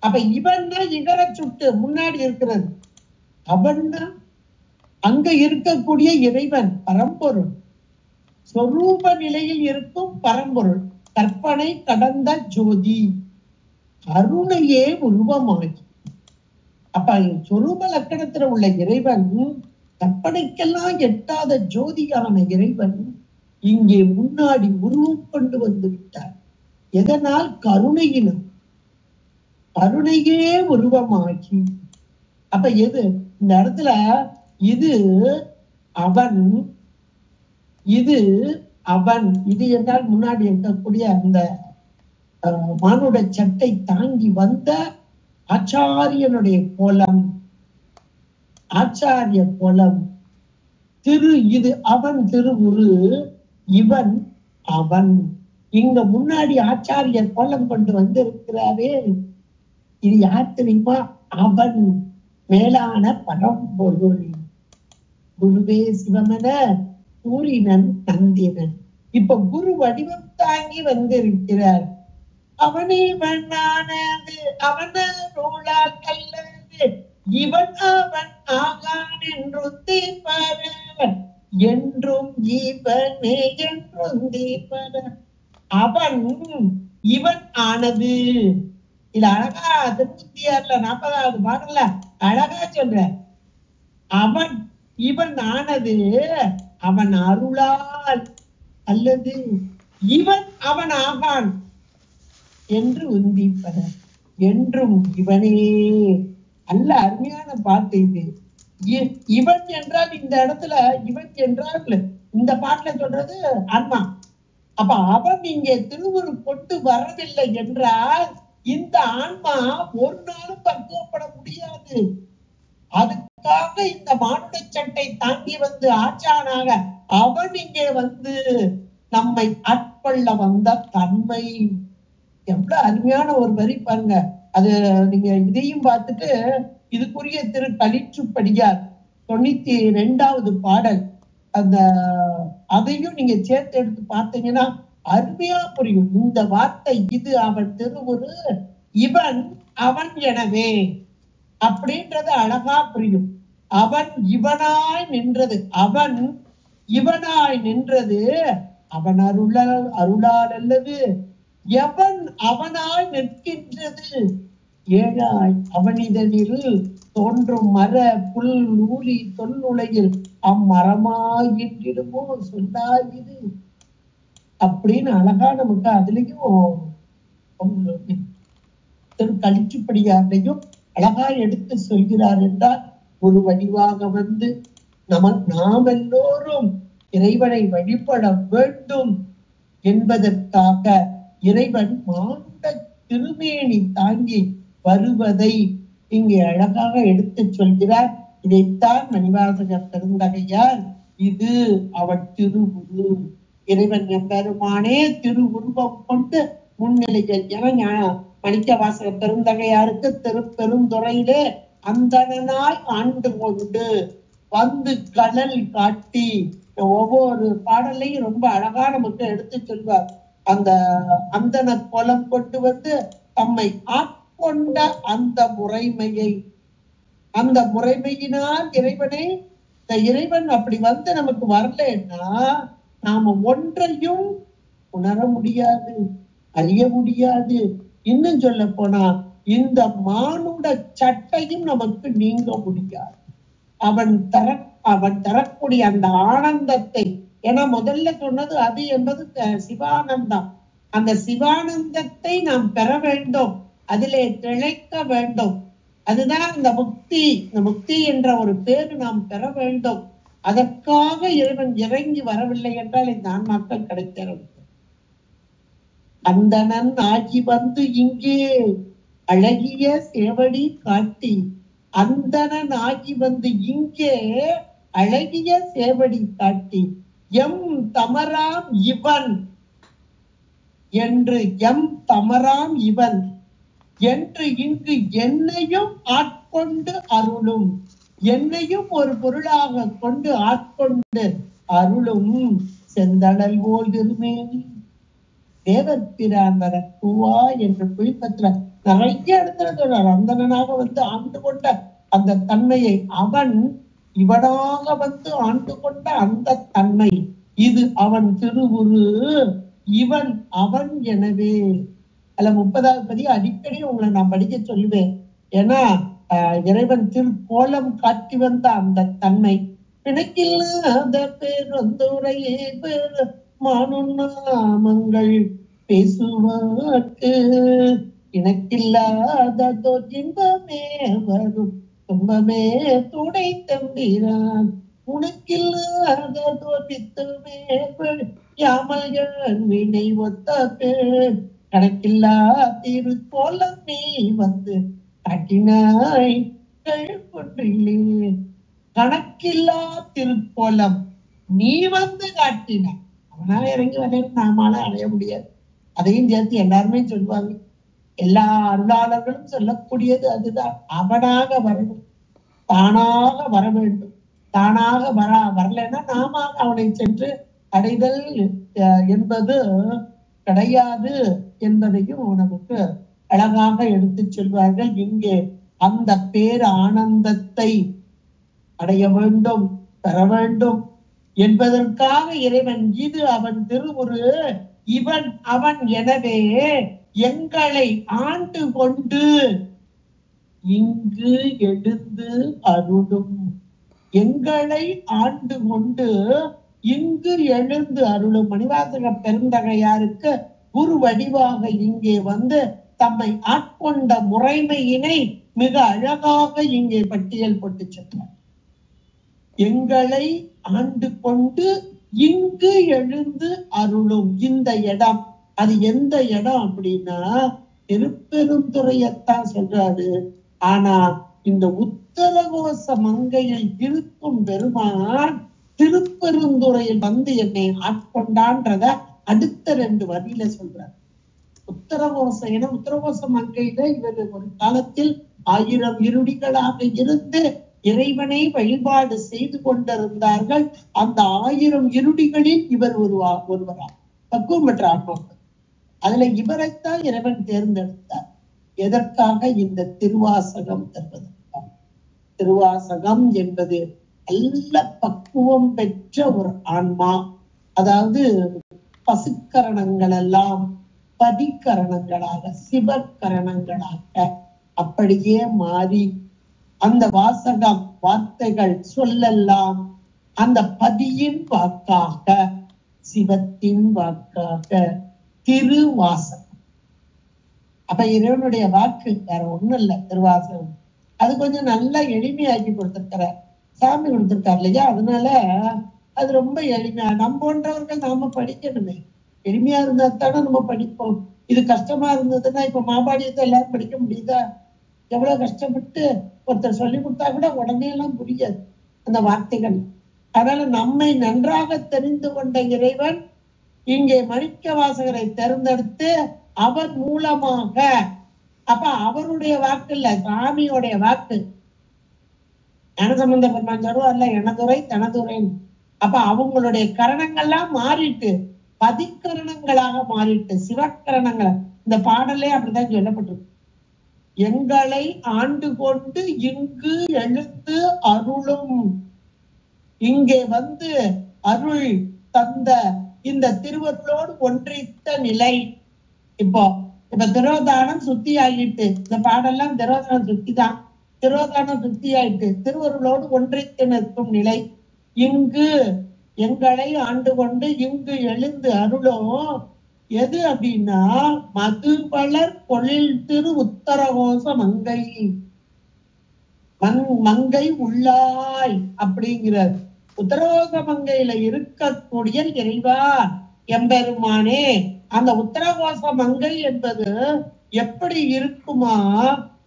அப்ப இவன் இகர சுட்டு முன்னாடி இருக்கிறது. அவன் அங்க இருக்கக்கூடிய இறைவன் பரம்பொருள், சொரூப நிலையில் இருக்கும் பரம்பொருள், கற்பனை கடந்த ஜோதி, கருணையே உருவமாகி. அப்ப சொரூப லக்கணத்துல உள்ள இறைவன், கற்பனைக்கெல்லாம் எட்டாத ஜோதியான இறைவன் இங்கே முன்னாடி உருவம் கொண்டு வந்து விட்டார். எதனால்? கருணையினம். கருணையே உருவமாகி. அப்ப எது இந்த இடத்துல? இது அவன், இது அவன். இது என்றால் முன்னாடி இருக்கக்கூடிய அந்த மானுட சட்டை தாங்கி வந்த ஆச்சாரியனுடைய கோலம், ஆச்சாரிய கோலம். திரு இது அவன் திருவுரு, இவன் அவன். இங்க முன்னாடி ஆச்சாரிய கோலம் கொண்டு வந்து இருக்கிறாரே, இது யார் தெரியுமா? அவன், மேலான பரம்பொருள். குருவே சிவமென கூறினன் நந்தினன். இப்ப குரு வடிவம் தாங்கி வந்திருக்கிறார். அவனே வண்ணானது அவனருளால் அல்லது இவன் அவன் ஆகான் என்றும் தீர்ப்பவன் என்றும் இவனே என்றும் தீர்ப்பவன். அவன் இவன் ஆனது. இது அழகா 96 பாடல அழகா சொல்ற. அவன் இவன் ஆனது அவன் அருளால் அல்லது இவன் அவன் ஆகான் என்று உந்திப்பன என்றும் இவனே. அல்ல அருமையான பாட்டு இது. இவன் என்றால் இந்த இடத்துல இவன் என்றால் இந்த பாட்டுல சொல்றது ஆன்மா. அப்ப அவன் இங்கே திருவுரு கொண்டு வரவில்லை என்றால் இந்த ஆன்மா ஒரு நாளும் பக்குவப்பட முடியாது. அதுக்காக இந்த மானுட சட்டை தாங்கி வந்து ஆச்சானாக அவன் இங்கே வந்து நம்மை ஆட்கொள்ள வந்த தன்மை. எவ்வளவு அருமையான ஒரு வரி பாருங்க. அது நீங்க இதையும் பார்த்துட்டு இதுக்குரிய திரு களிற்றுப்படியார் 92வது பாடல் அந்த அதையும் நீங்க சேர்த்து எடுத்து பார்த்தீங்கன்னா அருமையா புரியும். இந்த வார்த்தை இது அவன் திருவுரு, இவன் அவன் எனவே அப்படின்றது அழகா புரியும். அவன் இவனாய் நின்றது, அவன் இவனாய் நின்றது அவன் அருளால் அல்லது எவன் அவனாய் நிற்கின்றது. ஏழாய் அவனிதனில் தோன்றும் மர புல் ஊழி தொல்லுலகில் அம்மரமாயிடுமோ சொல்லாயிரு அப்படின்னு அழகா நமக்கு அதுலயும் திரு களிற்றுப்படியாரையும் அழகா எடுத்து சொல்கிறார் என்றால், ஒரு வடிவாக வந்து நாம் எல்லோரும் இறைவனை வழிபட வேண்டும் என்பதற்காக இறைவன் மானுட திருமேனி தாங்கி வருவதை இங்கே அழகாக எடுத்து சொல்கிறார். இதைத்தான் மணிவாசக பெருந்தகையார் இது அவன் திருவுரு, இறைவன் எம்பெருமானே திருவுருவம் கொண்டு முன்னிலைகள் என மணிக்க வாசக பெருந்தகையாருக்கு திருப்பெருந்துறையிலே அந்தனாய் ஆண்டு கொண்டு வந்து கடல் காட்டி ஒவ்வொரு பாடலையும் ரொம்ப அழகா நமக்கு எடுத்து சொல்வார். அந்த அந்தன கோலம் கொண்டு வந்து தம்மை ஆட்கொண்ட அந்த முறைமையை, அந்த முறைமையினால் இறைவனை, இந்த இறைவன் அப்படி வந்து நமக்கு வரலன்னா நாம ஒன்றையும் உணர முடியாது, அறிய முடியாது. இன்னும் சொல்ல போனா இந்த மானுட சட்டையும் நமக்கு நீங்க முடியாது. அவன் தரக்கூடிய அந்த ஆனந்தத்தை, ஏன்னா முதல்ல சொன்னது அது என்பது சிவானந்தம். அந்த சிவானந்தத்தை நாம் பெற வேண்டும், அதிலே திளைக்க வேண்டும். அதுதான் இந்த முக்தி. இந்த முக்தி என்ற ஒரு பேரு நாம் பெற வேண்டும். அதற்காக இறைவன் இறங்கி வரவில்லை என்றால் இந்த ஆன்மாக்கள் கிடைக்கிறது. அந்தணன் ஆகி வந்து இங்கே அழகிய சேவடி காட்டி, அந்தணன் ஆகி வந்து இங்கே அழகிய சேவடி காட்டி எம் தமராம் இவன். என்று எம் தமராம் இவன் என்று இங்கு என்னையும் ஆட்கொண்டு அருளும், என்னையும் ஒரு பொருளாக கொண்டு ஆட்கொண்டு அருளும் செந்தடல் போல் திருமேனி தேவர் பிரான் வரக்குவா என்று புலிப்பத்துல நிறைய இடத்துல சொல்றார். அந்தனாக வந்து ஆண்டு கொண்ட அந்த தன்மையை, அவன் இவனாக வந்து ஆண்டு கொண்ட அந்த தன்மை, இது அவன் திருவுரு, இவன் அவன் எனவே. அல்ல 30வது பதி அடிக்கடி உங்களை நான் படிக்க சொல்லுவேன். ஏன்னா இறைவன் திருக்கோலம் காட்டி வந்த அந்த தன்மை, பிணக்கில்லாத பேருந்துரையே பேரு மானுநாமங்கள் பேசுவார்க்கு இணக்கில்லாததோ இன்பமே வரும் துன்பமே துணை தம்பிரான் உனக்கில்லாததோ பித்துமே யாமல் வினை ஒத்த பேர் கணக்கில்லா திருக்கோலம் நீ வந்து காட்டினாய் கழுப்பொன்றிலே. கணக்கில்லா திருக்கோலம் நீ வந்து காட்டினாய். அவனால இறங்கி வர நாமால அடைய முடியாது. அதையும் சேர்த்து எல்லாருமே சொல்லுவாங்க. எல்லா அருளாளர்களும் சொல்லக்கூடியது அதுதான். அவனாக வரணும், தானாக வர வேண்டும். தானாக வரலைன்னா நாம அவனை சென்று அடைதல் என்பது கிடையாது என்பதையும் நமக்கு அழகாக எடுத்து சொல்வார்கள். இங்கே அந்த பேர் ஆனந்தத்தை அடைய வேண்டும், பெற வேண்டும் என்பதற்காக இறைவன் இது அவன் திருவுரு, இவன் அவன் எனவே எங்களை ஆண்டு கொண்டு இங்கு எழுந்து அருளும். எங்களை ஆண்டு கொண்டு இங்கு எழுந்து அருளும். மணிவாசக பெருந்தகையாருக்கு குரு வடிவாக இங்கே வந்து தம்மை ஆட்கொண்ட முறைமையினை மிக அழகாக இங்கே பட்டியல் போட்டு சொன்னார். எங்களை ஆண்டு கொண்டு இங்கு எழுந்து அருளும். இந்த இடம் அது எந்த இடம் அப்படின்னா திருப்பெருந்துறையத்தான் சொல்றாரு. ஆனா இந்த உத்தரகோச மங்கையில் இருக்கும் பெருமான் திருப்பெருந்துறையில் வந்து என்னை ஆட்கொண்டான்றத அடுத்த 2 வரியில சொல்றார். உத்தரகோச என உத்தரகோச மங்கையில இவர் ஒரு காலத்தில் 1000 இருடிகளாக இருந்து இறைவனை வழிபாடு செய்து கொண்டிருந்தார்கள். அந்த 1000 இருடிகளில் இவர் ஒருவரா பக்குவம் பெற்ற ஆன்மாக்கள். அதுல இவரைத்தான் இறைவன் தேர்ந்தெடுத்தார். எதற்காக? இந்த திருவாசகம் தருவதற்காக. திருவாசகம் என்பது நல்ல பக்குவம் பெற்ற ஒரு ஆன்மா. அதாவது பசுக்கரணங்கள் எல்லாம் பதிக்கரணங்களாக, சிவக்கரணங்களாக அப்படியே மாறி அந்த வாசகம் வார்த்தைகள் சொல்லெல்லாம் அந்த பதியின் வாக்காக, சிவத்தின் வாக்காக திருவாசகம். அப்ப இறைவனுடைய வாக்கு வேற ஒண்ணும் இல்லை, திருவாசகம். அது கொஞ்சம் நல்லா எளிமையாக்கி கொடுத்திருக்கிறார், சாமி கொடுத்திருக்காரு இல்லையா? அதனால அது ரொம்ப எளிமையா, நம்ம போன்றவர்கள் நாம படிக்கணுமே. எளிமையா இருந்தா தானே நம்ம படிப்போம். இது கஷ்டமா இருந்ததுன்னா இப்ப மாபாடியத்தை எல்லாரும் படிக்க முடியுதா? எவ்வளவு கஷ்டப்பட்டு ஒருத்தர் சொல்லி கொடுத்தா கூட உடனே எல்லாம் புரியாது அந்த வார்த்தைகள். அதனால நம்மை நன்றாக தெரிந்து கொண்ட இறைவன் இங்கே மாணிக்க வாசகரை தேர்ந்தெடுத்து அவர் மூலமாக, அப்ப அவருடைய வாக்கு இல்ல, சாமியோடைய வாக்கு. ஞானசம்பந்த பெருமான் சொல்லுவார்ல, எனதுரை தனதுரை. அப்ப அவங்களுடைய கரணங்கள்லாம் மாறிட்டு பதிக்கரணங்களாக மாறிட்டு சிவக்கரணங்கள். இந்த பாடலே அப்படித்தான் சொல்லப்பட்டிருக்கு. எங்களை ஆண்டு கொண்டு இங்கு எழுந்து அருளும். இங்கே வந்து அருள் தந்த இந்த திருவருளோடு ஒன்றித்த நிலை. இப்ப திரோதானம் சுத்தி ஆகிட்டு, இந்த பாடெல்லாம் திரோதானம் சுத்தி தான். திரோதானம் சுத்தி ஆயிட்டு திருவருளோடு ஒன்றித்து நிற்கும் நிலை. இங்கு எங்களை ஆண்டு கொண்டு இங்கு எழுந்து அருளும். எது அப்படின்னா மதுபலர் பொழில் திரு உத்தரகோச மங்கை. மங்கை உள்ளாய் அப்படிங்கிறார். உத்தரகோச மங்கையில இருக்கக்கூடிய இறைவா எம்பெருமானே. அந்த உத்தரகோச மங்கை என்பது எப்படி இருக்குமா?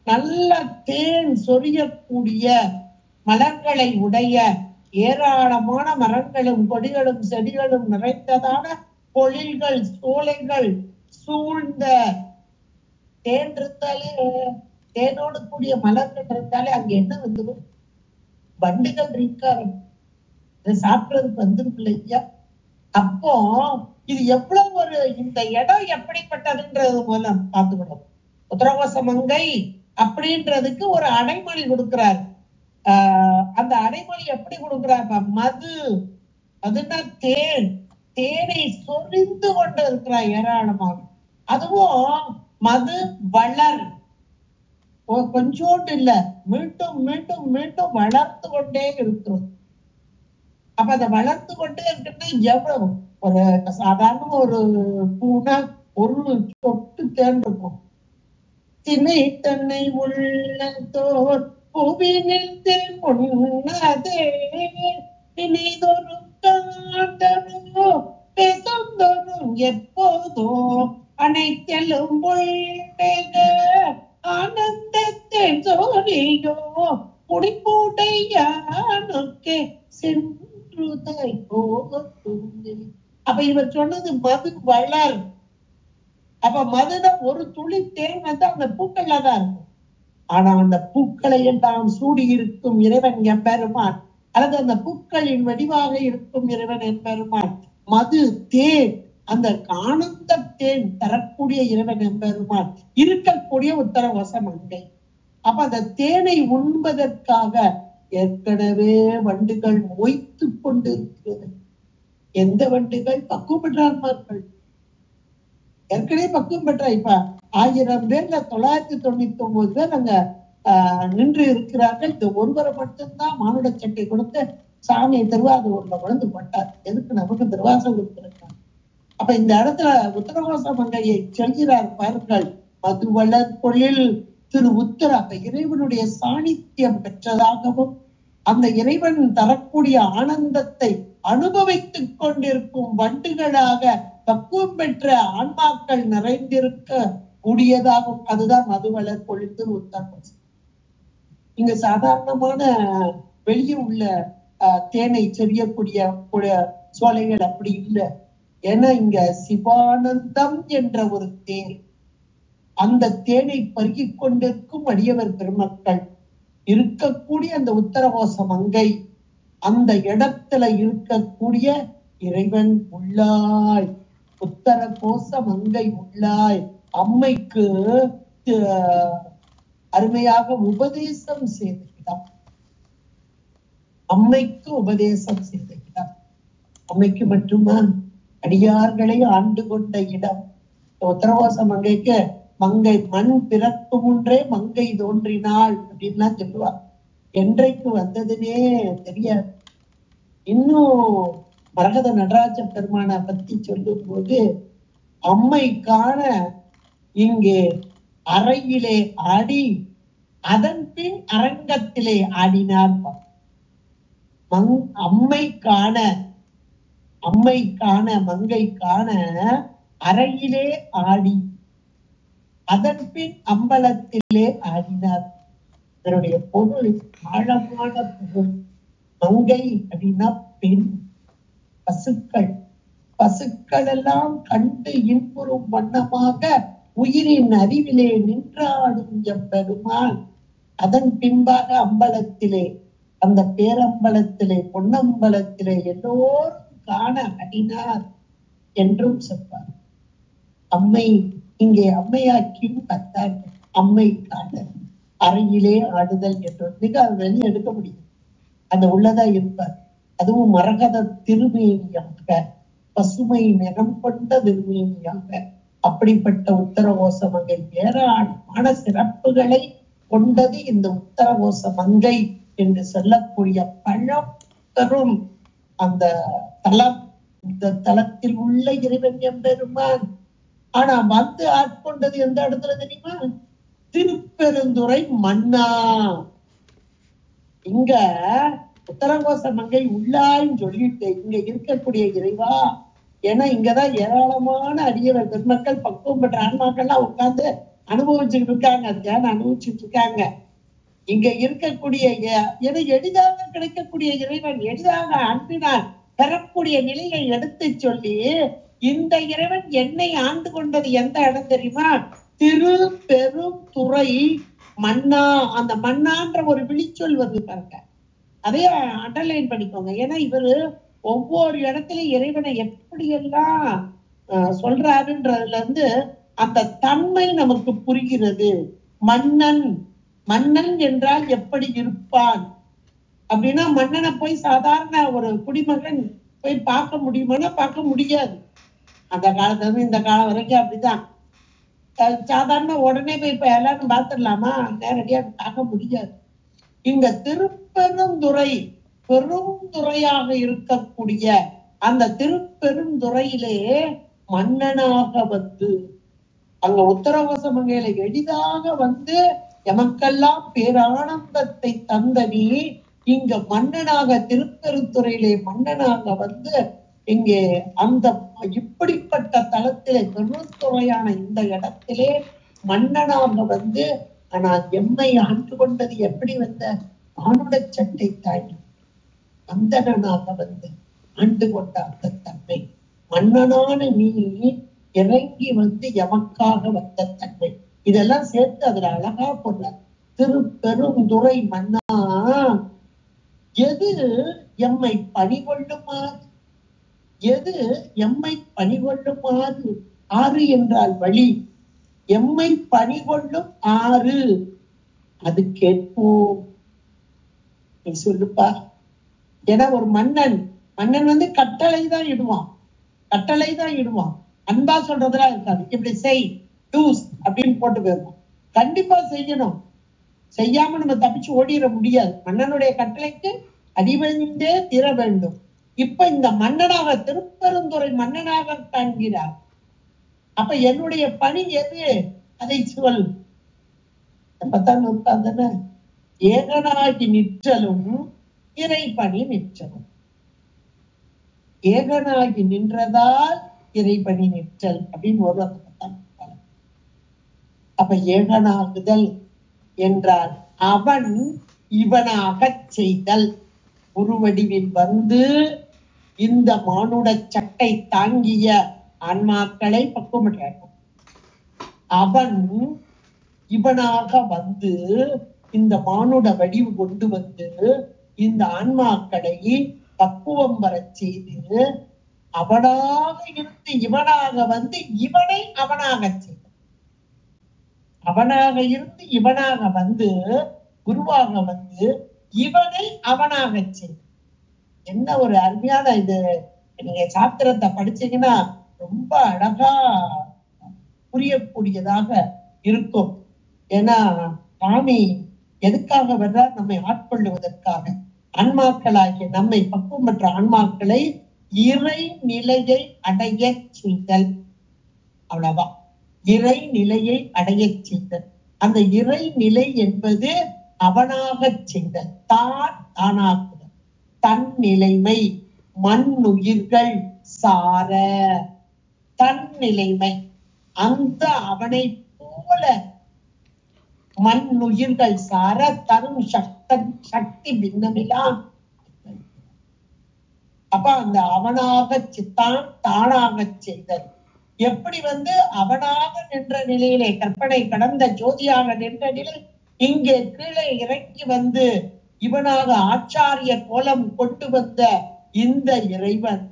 நல்ல தேன் சொரியக்கூடிய மலர்களை உடைய, ஏராளமான மரங்களும் கொடிகளும் செடிகளும் நிறைந்ததான பொழில்கள், சோலைகள் சூழ்ந்த தேன் இருந்தாலே, தேனோடு கூடிய மலர்கள் இருந்தாலே அங்க என்ன வந்துடும்? வண்டுகள் இருக்காரு சாப்பிடுறதுக்கு வந்துடும் இல்லையா? அப்போ இது எவ்வளவு ஒரு இந்த இடம் எப்படிப்பட்டதுன்றது மூலம் பார்த்துக்கணும். உத்தரகோச மங்கை அப்படின்றதுக்கு ஒரு அடைமொழி கொடுக்கிறார். அந்த அடைமொழி எப்படி கொடுக்கிறாங்க? மது, அதுன்னா தேன், தேனை சொரிந்து கொண்டு இருக்கிறார் ஏராளமாக. அதுவும் மது வளர், கொஞ்சோண்டு இல்ல, மீண்டும் மீண்டும் மீண்டும் வளர்த்து கொண்டே இருக்கிறது. அப்ப அதை வளர்த்து கொண்டே இருக்குன்னா எவ்வளவு ஒரு சாதாரண ஒரு பூனா ஒரு சொட்டு தேன் இருக்கும். திணை தன்னை உள்ளதோர் புவினில் தேன் உண்ணதே நினைதொரும் காண்டனோ பேசுந்தோறும் எப்போதோ அனைத்தெலும் உள்ளேக ஆனந்தத்தை சோரியோ குடிப்பூடையானுக்கே சென்றுதை போகத்துண்டு. அப்ப இவர் சொன்னது மது வளர். அப்ப மதுன ஒரு துளி தேன் வந்து அந்த பூக்கள்ல தான் இருக்கும். ஆனா அந்த பூக்களை எல்லாம் சூடி இருக்கும் இறைவன் எம்பெருமான், அல்லது அந்த பூக்களின் வடிவாக இருக்கும் இறைவன் எம்பெருமான். மது தேன், அந்த ஆனந்த தேன் தரக்கூடிய இறைவன் எம்பெருமான் இருக்கக்கூடிய உத்தரகோச மங்கை. அப்ப அந்த தேனை உண்பதற்காக ஏற்கனவே வண்டுகள் மொய்த்து கொண்டு இருக்கிறது. எந்த வண்டுகள்? பக்குவம் பெற்றார்கள். ஏற்கனவே பக்குவம் பெற்றா. இப்ப 1000 பேர்ல 999 பேர் அங்க நின்று இருக்கிறார்கள். இந்த ஒருவரை மட்டும்தான் மானுட சட்டை கொடுத்து சாமியை திருவாரூர்ல வளர்ந்து போட்டார். எதுக்கு? நமக்கு திருவாசம் கொடுத்திருக்காங்க. அப்ப இந்த இடத்துல உத்தரகோச மங்கையை சொல்கிறார் பாருங்கள். மது வளர் பொழில் திரு உத்தர. அப்ப இறைவனுடைய சாநித்தியம் பெற்றதாகவும் அந்த இறைவன் தரக்கூடிய ஆனந்தத்தை அனுபவித்துக் கொண்டிருக்கும் வண்டுகளாக பக்குவம் பெற்ற ஆன்மாக்கள் நிறைந்திருக்க கூடியதாகும். அதுதான் மதுவளர் பொழித்து உத்தரகோசம். இங்க சாதாரணமான வெளியே உள்ள தேனை செறியக்கூடிய சோலைகள் அப்படி இல்லை. ஏன்னா இங்க சிவானந்தம் என்ற ஒரு தேன், அந்த தேனை பருகிக் கொண்டிருக்கும் அடியவர் பெருமக்கள் இருக்கக்கூடிய அந்த உத்தரகோச மங்கை, அந்த இடத்துல இருக்கக்கூடிய இறைவன் உள்ளாய், உத்தரகோச மங்கை உள்ளாய் அம்மைக்கு அருமையாக உபதேசம் செய்திருக்கிறார். அம்மைக்கு உபதேசம் செய்திருக்கிறார். அம்மைக்கு மட்டுமா? அடியார்களை ஆண்டு கொண்ட இடம் உத்தரகோச மங்கைக்கு. மங்கை மண் பிறப்பு முன்றே மங்கை தோன்றினாள் அப்படின்லாம் சொல்லுவார். என்றைக்கு வந்ததுன்னே தெரியாது. இன்னும் மரகத நடராஜ பெருமானை பத்தி சொல்லும் போது அம்மை காண இங்கே அறையிலே ஆடி அதன் பின் அரங்கத்திலே ஆடினார். அம்மை காண மங்கை காண அறையிலே ஆடி அதன் பின் அம்பலத்திலே ஆடினார். இதனுடைய பொருள் ஆழமான பொருள். மங்கை அப்படின்னா பெண், பசுக்கள் எல்லாம் கண்டு இன்புறும் வண்ணமாக உயிரின் அறிவிலே நின்றாடும் எம்பெருமான். அதன் பின்பாக அம்பலத்திலே, அந்த பேரம்பலத்திலே, பொன்னம்பலத்திலே எல்லோரும் காண அடினார் என்றும் சொல்வார். அம்மை இங்கே அம்மையாக்கியும் பார்த்தார்கள். அம்மை காண அறையிலே ஆடுதல் என்று மிக வெளியே எடுக்க முடியும். அந்த உள்ளதா இருப்பார். அதுவும் மரகத திருமேனியாக, பசுமை நிறம் கொண்ட திருமேனியாக, அப்படிப்பட்ட உத்தரகோச மங்கை ஏராளமான சிறப்புகளை கொண்டது இந்த உத்தரகோச மங்கை என்று சொல்லக்கூடிய பழம் தரும் அந்த தலம். இந்த தலத்தில் உள்ள இறைவன் எம்பெருமான். ஆனா வந்து ஆட்கொண்டது எந்த இடத்துல தெரியுமா? திருப்பெருந்துறை மன்னா. இங்க உத்தரகோச மங்கை உள்ளாயின்னு சொல்லிட்டு இங்க இருக்கக்கூடிய இறைவா, ஏன்னா இங்கதான் ஏராளமான அடியவர் பெருமக்கள் பக்குவம் பெற்ற ஆன்மாக்கள்லாம் உட்கார்ந்து அனுபவிச்சுட்டு இருக்காங்க. தியானம் அனுபவிச்சுட்டு இருக்காங்க. இங்க இருக்கக்கூடிய எளிதாக கிடைக்கக்கூடிய இறைவன் எளிதாக அன்பினால் பெறக்கூடிய நிலையை எடுத்து சொல்லி இந்த இறைவன் என்னை ஆண்டு கொண்டது எந்த இடம் தெரியுமா? திரு பெரும் துறை மன்னா. அந்த மன்னான்ற ஒரு விழிச்சொல் வந்து பாருங்க, அதே அண்டர்லைன் பண்ணிக்கோங்க. ஏன்னா இவரு ஒவ்வொரு இடத்துலயும் இறைவனை எப்படியெல்லாம் சொல்றாருன்றதுல இருந்து அந்த தன்மை நமக்கு புரிகிறது. மன்னன், மன்னன் என்றால் எப்படி இருப்பான் அப்படின்னா, மன்னனை போய் சாதாரண ஒரு குடிமகன் போய் பார்க்க முடியுமானா பார்க்க முடியாது. அந்த காலத்துல இருந்து இந்த காலம் வரைக்கும் அப்படிதான். சாதாரண உடனே போய் இப்ப எல்லாரும் பார்த்துடலாமா? நேரடியா பார்க்க முடியாது. இங்க திருப்பெருந்துறை பெருந்துறையாக இருக்கக்கூடிய அந்த திருப்பெருந்துறையிலே மன்னனாக வந்து அங்க உத்தரகோசமங்கையில எளிதாக வந்து எமக்கெல்லாம் பேரானந்தத்தை தந்த நீ இங்க மன்னனாக திருப்பெருந்துறையிலே மன்னனாக வந்து இங்கே அந்த இப்படிப்பட்ட தளத்திலே பெருந்துறையான இந்த இடத்திலே மன்னனாக வந்து, ஆனால் எம்மை ஆண்டு கொண்டது எப்படி வந்த ஆணுட சட்டை தாய் அந்தனாக வந்து ஆண்டு கொண்ட அந்த தன்மை. மன்னனான நீ இறங்கி வந்து எமக்காக வந்த தன்மை, இதெல்லாம் சேர்த்து அதுல அழகா போடுற. திருப்பெருந்துறை மன்னா, எது எம்மை பணிகொள்ளுமாறு, எது எம்மை பணிகொள்ளுமாறு. ஆறு என்றால் வழி, எம்மை பணிகொள்ளும் ஆறு அது கேட்போம். நீ சொல்லுப்பா. ஏன்னா ஒரு மன்னன் வந்து கட்டளை தான் இடுவான், கட்டளை தான் இடுவான். அன்பா சொல்றதெல்லாம் இருக்காது. இப்படி செய் டூஸ் அப்படின்னு போட்டு போயிருவோம். கண்டிப்பா செய்யணும். செய்யாம நம்ம தப்பிச்சு ஓடிட முடியாது. மன்னனுடைய கட்டளைக்கு அடிபணிந்தே தீர வேண்டும். இப்ப இந்த மன்னனாக திருப்பெருந்துறை மன்னனாக காண்கிறார். அப்ப என்னுடைய பணி எது? அதை சொல். 10ஆம் நூற்றாண்டுன ஏகனாகி நிற்றலும் இறை பணி நிற்றலும். ஏகனாகி நின்றதால் இறைபணி நிற்றல் அப்படின்னு ஒரு. அப்ப ஏகனாகுதல் என்றால் அவன் இவனாக செய்தல். உருவடிவில் வந்து இந்த மானுட சட்டை தாங்கிய ஆன்மாக்களை பக்குவம். அவன் இவனாக வந்து இந்த மானுட வடிவு கொண்டு வந்து இந்த ஆன்மாக்களை பக்குவம் வர செய்து அவனாக இருந்து இவனாக வந்து இவனை அவனாக செய்த. அவனாக இருந்து இவனாக வந்து குருவாக வந்து இவனை அவனாக செய்த. என்ன ஒரு அருமையான இது! நீங்க சாஸ்திரத்தை படிச்சீங்கன்னா ரொம்ப அழகா புரியக்கூடியதாக இருக்கும். ஏன்னா சாமி எதுக்காக வர்றார்? நம்மை ஆட்கொள்ளுவதற்காக. ஆன்மாக்களாகிய நம்மை பக்குவம் பெற்ற ஆன்மாக்களை இறை நிலையை அடைய செய்தல். அவ்வளவுதான். இறை நிலையை அடைய செய்தல். அந்த இறை நிலை என்பது அவனாக செய்தல், தான் தானாக்குதல், தன் நிலைமை, மண்ணுயிர்கள் சார தன் நிலைமை. அந்த அவனை போல மண்ணுயிர்கள் சார தரும் சக்தி பின்னமிலா. அப்ப அந்த அவனாக சித்தான் தானாக செய்தல். எப்படி வந்து அவனாக நின்ற நிலையிலே கற்பனை கடந்த ஜோதியாக நின்ற நிலை இங்கே கீழே இறங்கி வந்து இவனாக ஆச்சாரிய கோலம் கொண்டு வந்த இந்த இறைவன்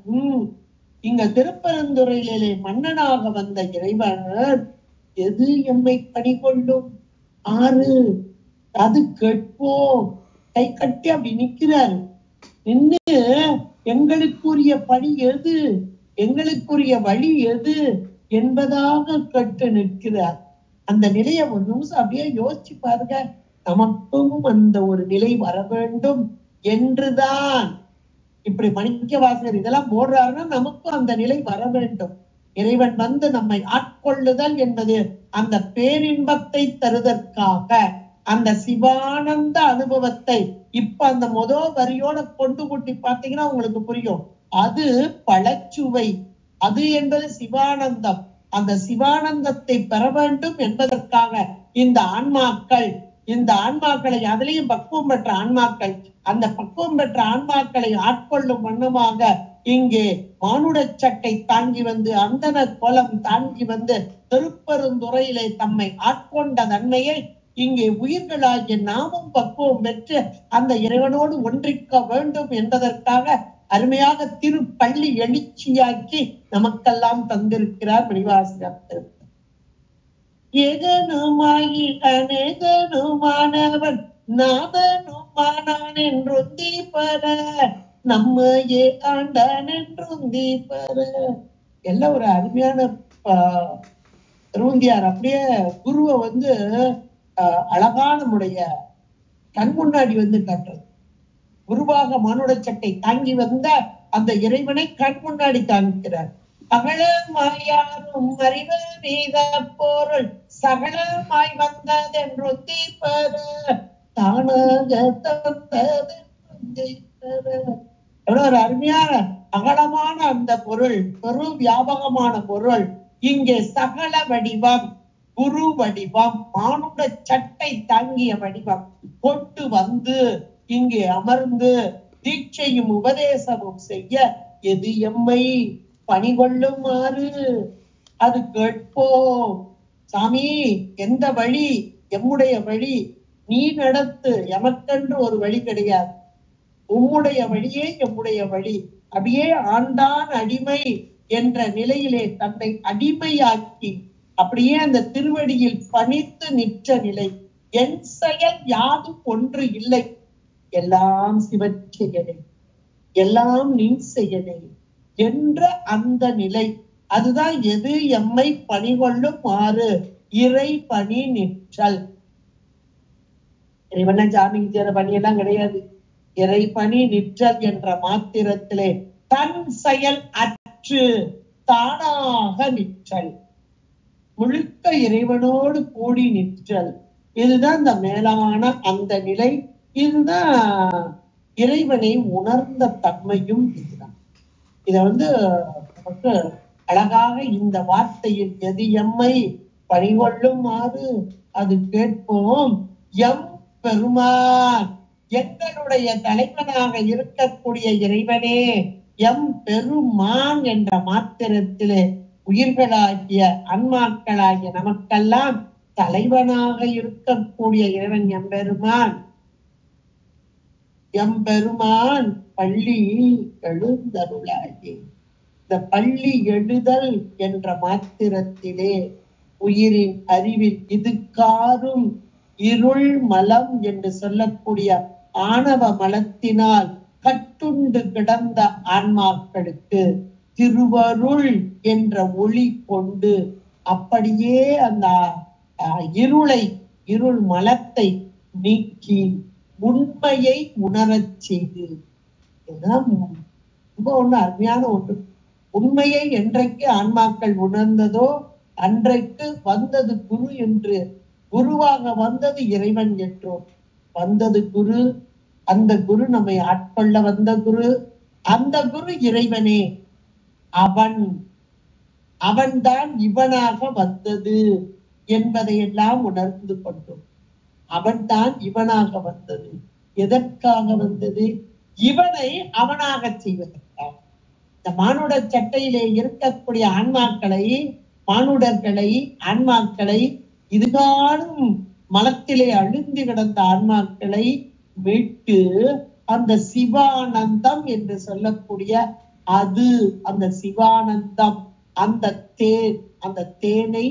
இங்க திருப்பெருந்துறையிலே மன்னனாக வந்த இறைவன் எது எம்மை பணிகொள்ளும் ஆறு அது கேட்போம். கை கட்டி அப்படி நிற்கிறாரு. நின்று எங்களுக்குரிய பணி எது, எங்களுக்குரிய வழி எது என்பதாக கேட்டு நிற்கிறார். அந்த நிலையை ஒரு நிமிஷம் அப்படியே யோசிச்சு பாருங்க. நமக்கும் அந்த ஒரு நிலை வர வேண்டும் என்றுதான் இப்படி மாணிக்கவாசகர் இதெல்லாம் போடுறாருன்னா நமக்கும் அந்த நிலை வர வேண்டும். இறைவன் வந்து நம்மை ஆட்கொள்ளுதல் என்பது அந்த பேரின்பத்தை தருவதற்காக அந்த சிவானந்த அனுபவத்தை இப்ப அந்த முதல் வரியோட கொண்டு கூட்டி பார்த்தீங்கன்னா உங்களுக்கு புரியும். அது பழச்சுவை, அது என்பது சிவானந்தம். அந்த சிவானந்தத்தை பெற வேண்டும் என்பதற்காக இந்த ஆன்மாக்களை அதிலையும் பக்குவம் பெற்ற ஆன்மாக்கள், அந்த பக்குவம் பெற்ற ஆன்மாக்களை ஆட்கொள்ளும் வண்ணமாக இங்கே மானுட சட்டை தாங்கி வந்து அந்தன கோலம் தாங்கி வந்து திருப்பெருந்துறையிலே தம்மை ஆட்கொண்ட தன்மையை இங்கே உயிர்களாகிய நாமும் பக்குவம் பெற்று அந்த இறைவனோடு ஒன்றிக்க வேண்டும் என்பதற்காக அருமையாக திருப்பள்ளி எழுச்சியாக்கி நமக்கெல்லாம் தந்திருக்கிறார் மணிவாசகர். ஏகனுமாகி அநேகனுமானவன் நாதனுமானான் என்றொந்தி பெற நம்மையே ஆண்டான் என்றொந்தி பெற. எல்லாம் ஒரு அருமையான திருவந்தியார் அப்படியே குருவை வந்து அழகான நம்முடைய கண் முன்னாடி வந்து காட்டுறது. குருவாக மானுட சட்டை தாங்கி வந்த அந்த இறைவனை கண் முன்னாடி காண்கிறார். அகலமாயாரும் அறிவ நீத பொருள் சகலமாய் வந்ததென்றொந்தி பெற தானாக தந்ததென்றொந்தி பெற. எவ்வளவு ஒரு அருமையான அகலமான அந்த பொருள், பெரும் வியாபகமான பொருள் இங்கே சகல வடிவம், குரு வடிவம், மானுட சட்டை தாங்கிய வடிவம் கொண்டு வந்து இங்கே அமர்ந்து தீட்சையும் உபதேசமும் செய்ய எது எம்மை பணிகொள்ளுமாறு அது கேட்போம். சாமி, எந்த வழி? எம்முடைய வழி நீ நடத்து, எமக்கென்று ஒரு வழி கிடையாது. உம்முடைய வழியே எம்முடைய வழி. அப்படியே ஆண்டான் அடிமை என்ற நிலையிலே தன்னை அடிமையாக்கி அப்படியே அந்த திருவடியில் பணித்து நிற்ற நிலை. என் செயல் யாதும் ஒன்று இல்லை, எல்லாம் சிவச்செயலே, எல்லாம் நின் செயலே என்ற அந்த நிலை. அதுதான் எது எம்மை பணிகொள்ளும் மாறு இறை பணி நிற்றல். இறைவன ஜாமிக்கு சேர பணியெல்லாம் கிடையாது. இறை பணி நிற்றல் என்ற மாத்திரத்திலே தன் செயல் அற்று தானாக நிற்றல், முழுக்க இறைவனோடு கூடி நிற்றல். இதுதான் இந்த மேலான அந்த நிலை. இதுதான் இறைவனை உணர்ந்த தன்மையும் இதுதான். இத வந்து நமக்கு அழகாக இந்த வார்த்தையில் எது எம்மை பணிகொள்ளுமாறு அது கேட்போம். எம் பெருமான், எங்களுடைய தலைவனாக இருக்கக்கூடிய இறைவனே, எம் பெருமான் என்ற மாத்திரத்திலே உயிர்களாகிய ஆன்மாக்களாகிய நமக்கெல்லாம் தலைவனாக இருக்கக்கூடிய இறைவன் எம்பெருமான். எம்பெருமான் பள்ளி எழுந்தருளாகி, இந்த பள்ளி எழுதல் என்ற மாத்திரத்திலே உயிரின் அறிவில் இதுக்காரும் இருள் மலம் என்று சொல்லக்கூடிய ஆணவ மலத்தினால் கட்டுண்டு கிடந்த ஆன்மாக்களுக்கு திருவருள் என்ற ஒளி கொண்டு அப்படியே அந்த இருள் மலத்தை நீக்கி உண்மையை உணரச் செய்து, இதுதான் ரொம்ப ஒண்ணு அருமையான ஒன்று. உண்மையை என்றைக்கு ஆன்மாக்கள் உணர்ந்ததோ அன்றைக்கு வந்தது குரு என்று, குருவாக வந்தது இறைவன் என்றோம். வந்தது குரு, அந்த குரு நம்மை ஆட்கொள்ள வந்த குரு, அந்த குரு இறைவனே. அவன்தான் இவனாக வந்தது என்பதையெல்லாம் உணர்ந்து கொண்டோம். அவன்தான் இவனாக வந்தது. எதற்காக வந்தது? இவனை அவனாக செய்வதற்காக. இந்த மானுட சட்டையிலே இருக்கக்கூடிய ஆன்மாக்களை, மானுடர்களை, ஆன்மாக்களை, இதுகாலும் மலத்திலே அழுந்தி கிடந்த ஆன்மாக்களை மீட்டு அந்த சிவானந்தம் என்று சொல்லக்கூடிய அது, அந்த சிவானந்தம், அந்த தேனை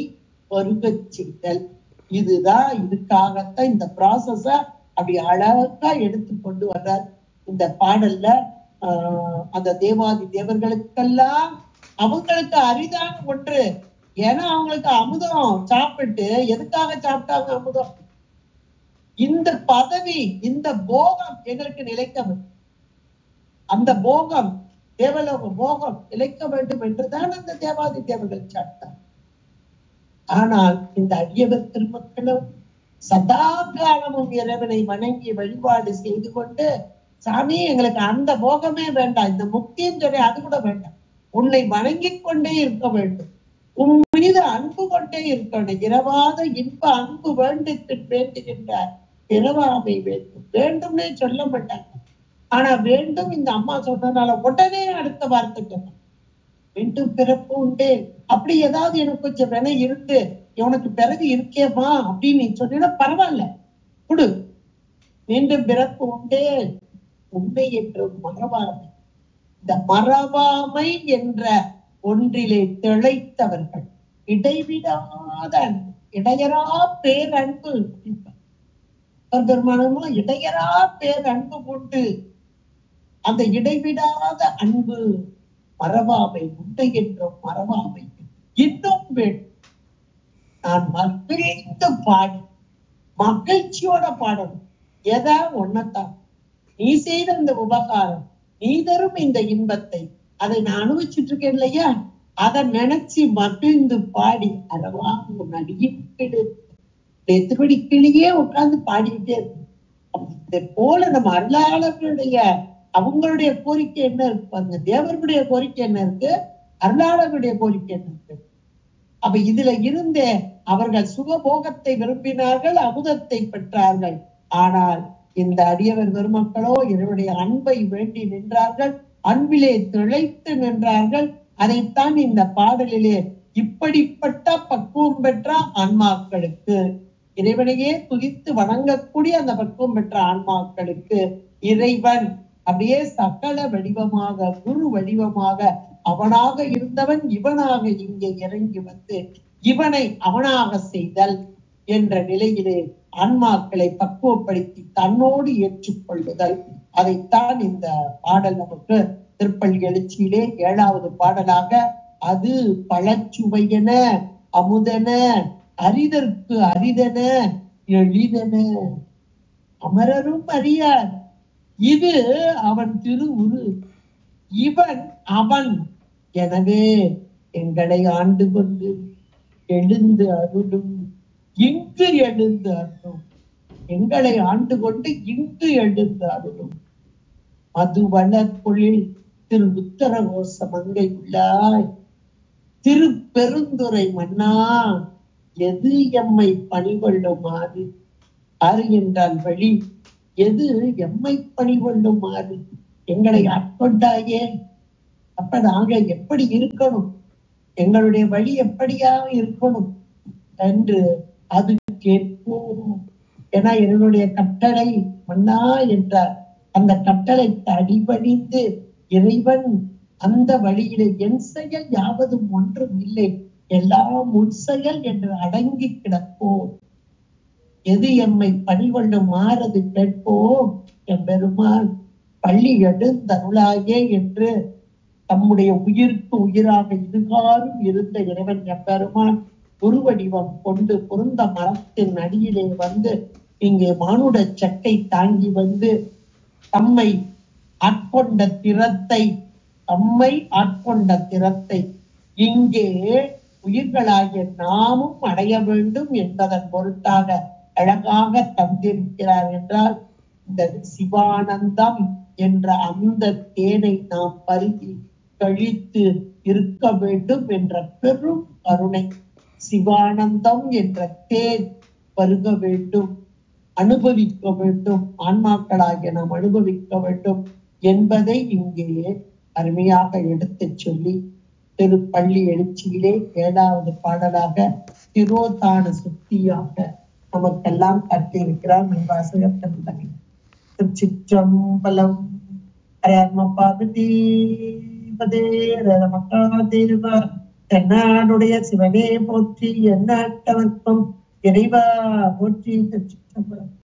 பருகச் செய்தல். இதுதான், இதுக்காகத்தான் இந்த ப்ராசஸ அப்படி அழகா எடுத்து கொண்டு வர்றார் இந்த பாடல்ல. அந்த தேவாதி தேவர்களுக்கெல்லாம் அவங்களுக்கு அரிதான ஒன்று. ஏன்னா அவங்களுக்கு அமுதம் சாப்பிட்டு, எதுக்காக சாப்பிட்டாங்க அமுதம்? இந்த பதவி, இந்த போகம் எங்களுக்கு நிலைக்க வேண்டும். அந்த போகம், தேவலோக போகம் நிலைக்க வேண்டும் என்றுதான் அந்த தேவாதி தேவர்கள் சாப்பிட்டார். ஆனால் இந்த அடியவர் திருமக்களும் சதா காலமும் இறைவனை வணங்கி வழிபாடு செய்து கொண்டு, சாமி எங்களுக்கு அந்த போகமே வேண்டாம், இந்த முக்தின்னு சொல்லி அது கூட வேண்டாம், உன்னை வணங்கிக் கொண்டே இருக்க வேண்டும், உன் மீது அன்பு கொண்டே இருக்க வேண்டும், இரவாத இன்ப அன்பு வேண்டுகின்றார், பிறவாமை வேண்டும், வேண்டும்னே சொல்ல மாட்டாங்க. ஆனா வேண்டும் இந்த அம்மா சொன்னதுனால உடனே அடுத்த வார்த்தை கேட்பான், மீண்டும் பிறப்பு உண்டே. அப்படி ஏதாவது எனக்கு கொஞ்சம் வினை இருந்து உனக்கு பிறகு இருக்கேமா அப்படின்னு நீ சொன்னா பரவாயில்ல, கொடு. மீண்டும் பிறப்பு உண்டே, உண்மை என்று மறவாமை. இந்த மறவாமை என்ற ஒன்றிலே திளைத்தவர்கள் இடைவிடாத அன்பு, இடையரா பேரன்பு. பெருமானமும் இடையரா பேரன்பு கொண்டு அந்த இடைவிடாத அன்பு மறவாமை, உண்டை என்றும் மறவாமை இன்னும் வேண்டும். நான் மகிழ்ந்து பாடி மகிழ்ச்சியோட பாடணும். எதா ஒன்னத்தான், நீ செய்த இந்த உபகாரம், நீ தரும் இந்த இன்பத்தை, அதை நான் அனுபவிச்சுட்டு இருக்கேன் இல்லையா, அதை நினைச்சு மகிழ்ந்து பாடி அறவா உன் அடியின் திருவடி கிளியே உட்கார்ந்து பாடிக்கிட்டே இருக்கு. இதை போல நம்ம அருளாளர்களுடைய அவங்களுடைய கோரிக்கை என்ன இருக்கு பாருங்க, தேவர்களுடைய கோரிக்கை என்ன இருக்கு, அருளாளர்களுடைய கோரிக்கை என்ன இருக்கு. அப்ப இதுல இருந்தே அவர்கள் சுகபோகத்தை விரும்பினார்கள், அமுதத்தை பெற்றார்கள். ஆனால் இந்த அடியவர் பெருமக்களோ இவருடைய அன்பை வேண்டி நின்றார்கள், அன்பிலே திளைத்து நின்றார்கள். அதைத்தான் இந்த பாடலிலே இப்படிப்பட்ட பக்குவம் பெற்ற ஆன்மாக்களுக்கு, இறைவனையே துதித்து வணங்கக்கூடிய அந்த பக்குவம் பெற்ற ஆன்மாக்களுக்கு இறைவன் அப்படியே சகல வடிவமாக குரு வடிவமாக அவனாக இருந்தவன் இவனாக இங்கே இறங்கி வந்து இவனை அவனாக செய்தல் என்ற நிலையிலே ஆன்மாக்களை பக்குவப்படுத்தி தன்னோடு ஏற்றுக்கொள்ளுதல். அதைத்தான் இந்த பாடல் நமக்கு திருப்பள்ளி எழுச்சியிலே 7வது பாடலாக, அது பழச்சுவையென அமுதன அரிதற்கு அரிதன எளிதன அமரரும் அறியார், இது அவன் திருவுரு, இவன் அவன், எனவே எங்களை ஆண்டு கொண்டு எழுந்து அருளும், இங்கு எழுந்து அருளும், எங்களை ஆண்டு கொண்டு இங்கு எழுந்து அருளும். மதுவளர்பொழில் திரு உத்தரகோச மங்கை உள்ளாய், திருப்பெருந்துறை மன்னா, எது எம்மை பணிகொள்ளுமாறு, ஆறு என்றால் வழி, எது எம்மை பணிகொள்ளுமாறு, எங்களை ஆட்கொண்டாயே, அப்ப நாங்க எப்படி இருக்கணும், எங்களுடைய வழி எப்படியா இருக்கணும் என்று அது கேட்போம். ஏன்னா என்னுடைய கட்டளை மன்னா என்றார். அந்த கட்டளைக்கு அடிபணிந்து இறைவன் அந்த வழியிலே என் செயல் யாவதும் ஒன்றும் இல்லை, எல்லாம் உன் செயல் என்று அடங்கி கிடப்போம். எது எம்மை பணிகொள்ளும் மாறது கேட்போம். எம்பெருமான் பள்ளி எழுந்தருளாயே என்று தம்முடைய உயிருக்கு உயிராக இதுகாரும் இருந்த இறைவன் எம்பெருமான் குருவடிவம் கொண்டு பொருந்த மரத்தின் அடியிலே வந்து இங்கே மானுட சட்டை தாங்கி வந்து தம்மை ஆட்கொண்ட திறத்தை இங்கே உயிர்களாகிய நாமும் அடைய வேண்டும் என்பதன் பொருட்டாக அழகாக தந்திருக்கிறார் என்றால், இந்த சிவானந்தம் என்ற அந்த தேனை நாம் பருகி கழித்து இருக்க வேண்டும் என்ற பெரும் கருணை. சிவானந்தம் என்ற தேன் பருக வேண்டும், அனுபவிக்க வேண்டும், ஆன்மாக்களாகிய நாம் அனுபவிக்க வேண்டும் என்பதை இங்கே அருமையாக எடுத்து சொல்லி திருப்பள்ளி எழுச்சியிலே 7வது பாடலாக திரோதான சுத்தியாக நமக்கெல்லாம் கட்டியிருக்கிறார் வாசகர் தந்தை. திருச்சிற்றம்பலம். தென்னாடுடைய சிவனே போற்றி, எந்நாட்டவர்க்கும் இறைவா போற்றி. திருச்சிற்றம்பலம்.